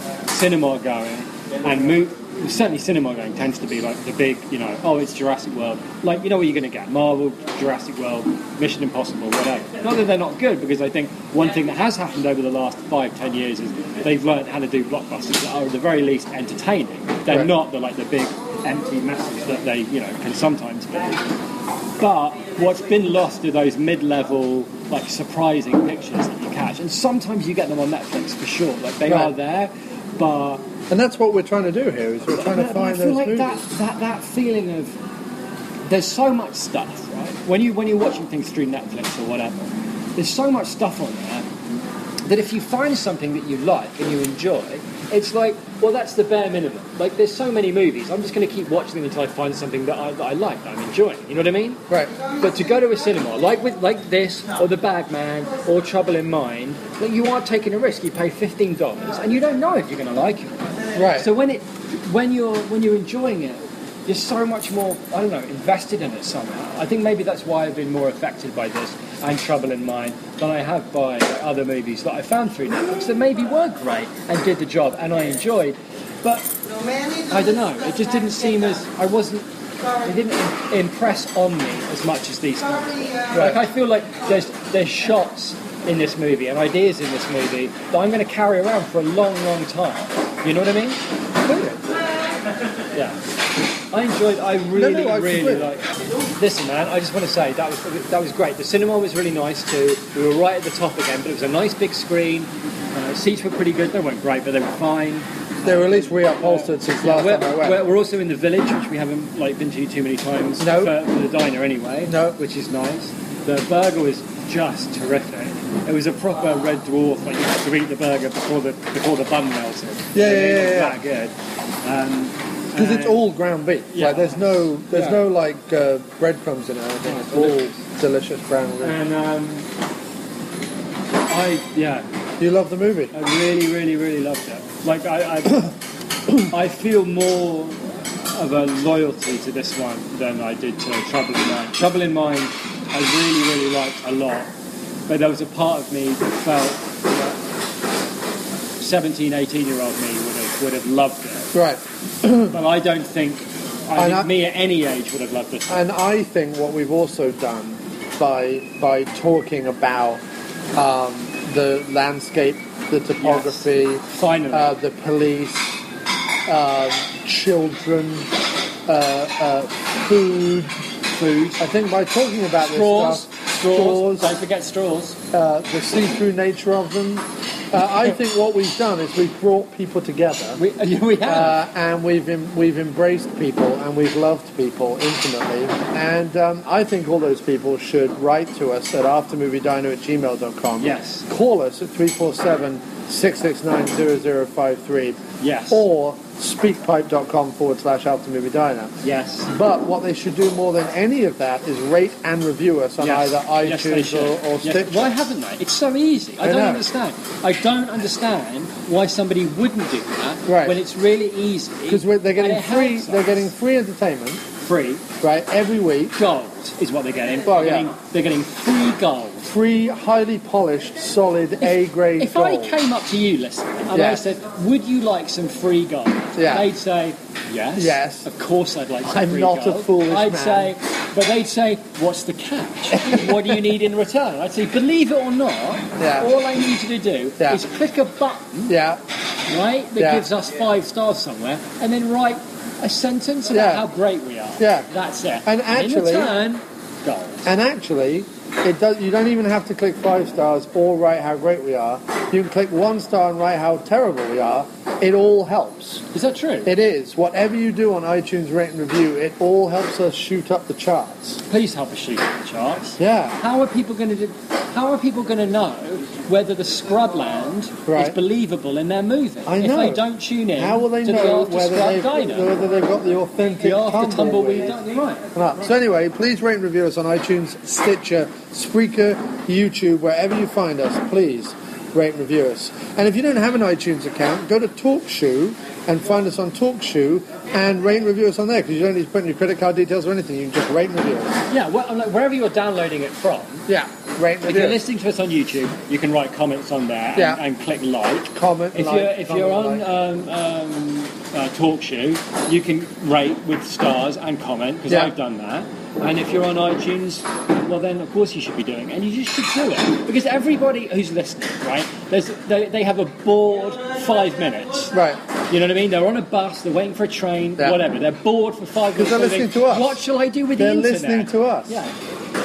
going and certainly cinema going tends to be like the big, it's Jurassic World. Like, what you're going to get. Marvel, Jurassic World, Mission Impossible, whatever. Not that they're not good, because I think one thing that has happened over the last 5-10 years is they've learned how to do blockbusters that are at the very least entertaining. They're not the big empty messes that they, can sometimes be. But what's been lost are those mid-level, like, surprising pictures that you catch. And sometimes you get them on Netflix, for sure. Like, they are there, but... And that's what we're trying to do here, is we're trying to find those movies. I feel like that feeling of... There's so much stuff, right? When you're watching things through Netflix or whatever, there's so much stuff on there that if you find something that you like and you enjoy, it's like, well, that's the bare minimum. Like, there's so many movies, I'm just going to keep watching them until I find something that I like, that I'm enjoying. You know what I mean? Right. But to go to a cinema, like this, or The Bagman, or Trouble in Mind, like, you are taking a risk. You pay $15, and you don't know if you're going to like it. Right. So when you're enjoying it, you're so much more, I don't know, invested in it somehow. I think maybe that's why I've been more affected by this and Trouble in Mind than I have by other movies that I found through Netflix that maybe were great and did the job and I enjoyed. But I don't know, it just didn't seem as, it didn't impress on me as much as these films. Right. Like, I feel like there's shots in this movie and ideas in this movie that I'm going to carry around for a long, long time. You know what I mean? Yeah. I really like. Listen, man, I just want to say that was great. The cinema was really nice too. We were right at the top again, but it was a nice big screen. Seats were pretty good. They weren't great, but they were fine. They were at least reupholstered since last time I went. We're also in the Village, which we haven't been to too many times. For the diner anyway. No, which is nice. The burger was just terrific. It was a proper Red Dwarf. Like, you had to eat the burger before the bun melted. Yeah. That good. Because it's all ground beef. Yeah. Like, there's no breadcrumbs in it. I think it's all delicious ground beef. And You love the movie? I really, really, really loved it. Like, I feel more of a loyalty to this one than I did to Trouble in Mind. Trouble in Mind, I really, really liked a lot. But there was a part of me that felt that 17, 18-year-old me would have loved it. Right. But I don't think... I think me at any age would have loved it. And I think what we've also done by talking about the landscape, the topography, the police, children, food. I think by talking about straws. Straws. Don't forget straws. The see-through nature of them. I think what we've done is we've brought people together. We have. And we've embraced people and we've loved people intimately. And I think all those people should write to us at aftermoviedino@gmail.com. Yes. Call us at 347-669-0053. Yes. Or speakpipe.com/aftermoviedino. Yes. But what they should do more than any of that is rate and review us on either iTunes or Stitcher. Why haven't they? It's so easy. I don't know. understand. I don't understand why somebody wouldn't do that when it's really easy. Because they're getting and it free. helps They're us. getting free entertainment. Free. Right, every week. Gold is what they're getting. Well, They're getting free gold. Free, highly polished, solid A-grade If gold. I came up to you, listener, and I said, would you like some free gold? Yeah. They'd say, yes. Yes. Of course I'd like some I'm free not gold. a foolish I'd man. say, but they'd say, what's the catch? What do you need in return? I'd say, believe it or not, all I need you to do is click a button, right, that gives us 5 stars somewhere, and then write a sentence about how great we are. Yeah. That's it. And actually, in return, gold. And actually, you don't even have to click 5 stars or write how great we are. You can click 1 star and write how terrible we are. It all helps. Is that true? It is. Whatever you do on iTunes Rate and Review, it all helps us shoot up the charts. Please help us shoot up the charts. Yeah. How are people going to know whether the Scrubland is believable in their movie? I know. If they don't tune in, how will they to know the After whether Scrub they've got the authentic the After Tumbleweed? Right. So anyway, please rate and review us on iTunes, Stitcher, Spreaker, YouTube, wherever you find us. Please rate and review us. And if you don't have an iTunes account, go to TalkShoe and find us on TalkShoe and rate and review us on there, because you don't need to put in your credit card details or anything. You can just rate and review us. Yeah, well, wherever you're downloading it from. Yeah, rate and If review. you're listening to us on YouTube, you can write comments on there and click like. Comment. If you're on TalkShoe, you can rate with stars and comment, because I've done that. And if you're on iTunes, well then of course you should be doing it, and you just should do it, because everybody who's listening, right, they have a bored 5 minutes, right? You know what I mean? They're on a bus, they're waiting for a train, whatever. They're bored for 5 minutes. Because they're listening to us. What shall I do with the internet? They're listening to us. Yeah.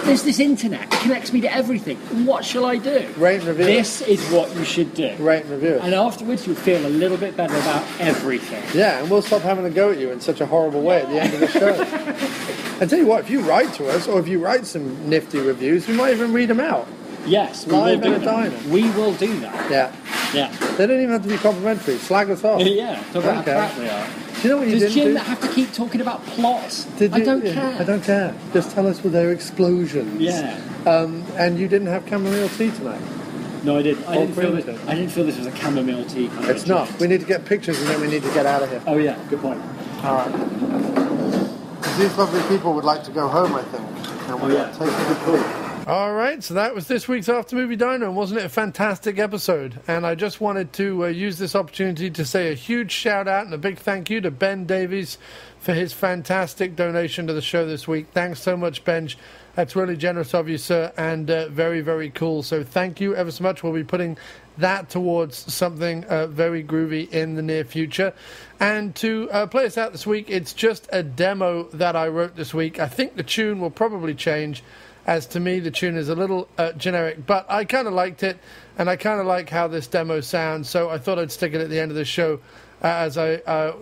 There's this internet. It connects me to everything. What shall I do? Rate and review. This is what you should do. Rate and review. And afterwards you'll feel a little bit better about everything. Yeah, and we'll stop having to go at you in such a horrible way at the end of the show. And tell you what, if you write to us, or if you write some nifty reviews, we might even read them out. Yes, live in a diner. We will do that. Yeah. Yeah. They don't even have to be complimentary. Slag us off. Yeah, talk about how crap we are. Do you know what you Does didn't Jim do? have to keep talking about plots? I don't care. I don't care. Just tell us with their explosions. Yeah. And you didn't have chamomile tea tonight. No, I didn't. I didn't feel green this. I didn't feel this was a chamomile tea kind of. It's not. We need to get pictures and then we need to get out of here. Oh yeah, good point. All right. These lovely people would like to go home, I think. And we'll take a good call. All right, so that was this week's After Movie Dino, and wasn't it a fantastic episode? And I just wanted to use this opportunity to say a huge shout out and a big thank you to Ben Davies for his fantastic donation to the show this week. Thanks so much, Benj. That's really generous of you, sir, and very, very cool. So thank you ever so much. We'll be putting that towards something very groovy in the near future. And to play us out this week, it's just a demo that I wrote this week. I think the tune will probably change. As to me, the tune is a little generic, but I kind of liked it, and I kind of like how this demo sounds, so I thought I'd stick it at the end of the show, as I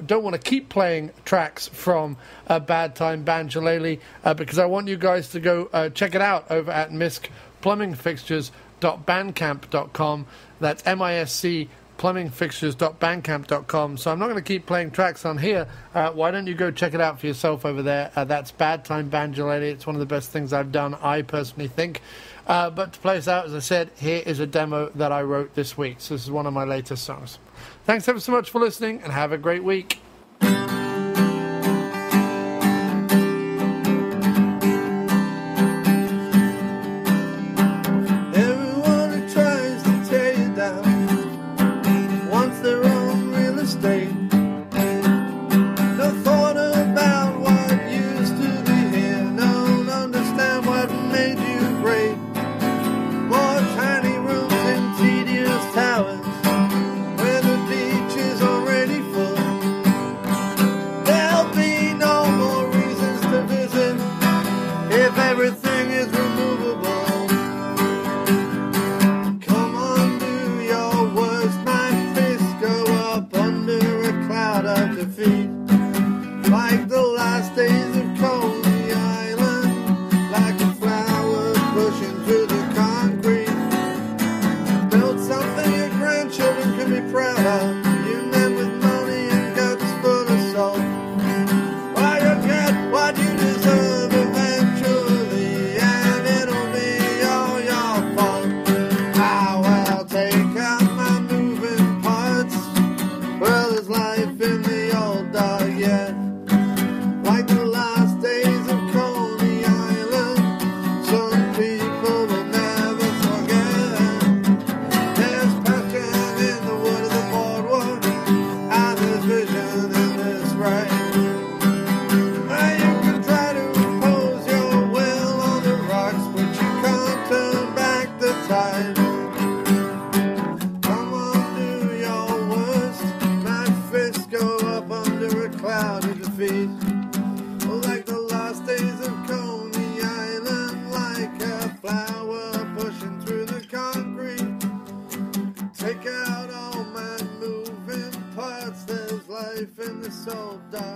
don't want to keep playing tracks from Bad Time Banjolele, because I want you guys to go check it out over at miscplumbingfixtures.bandcamp.com. That's MISC plumbingfixtures.bandcamp.com. So I'm not going to keep playing tracks on here. Why don't you go check it out for yourself over there? That's Bad Time Banjolele. It's one of the best things I've done, I personally think. But to play us out, as I said, here is a demo that I wrote this week. So this is one of my latest songs. Thanks ever so much for listening, and have a great week. the soul, darling.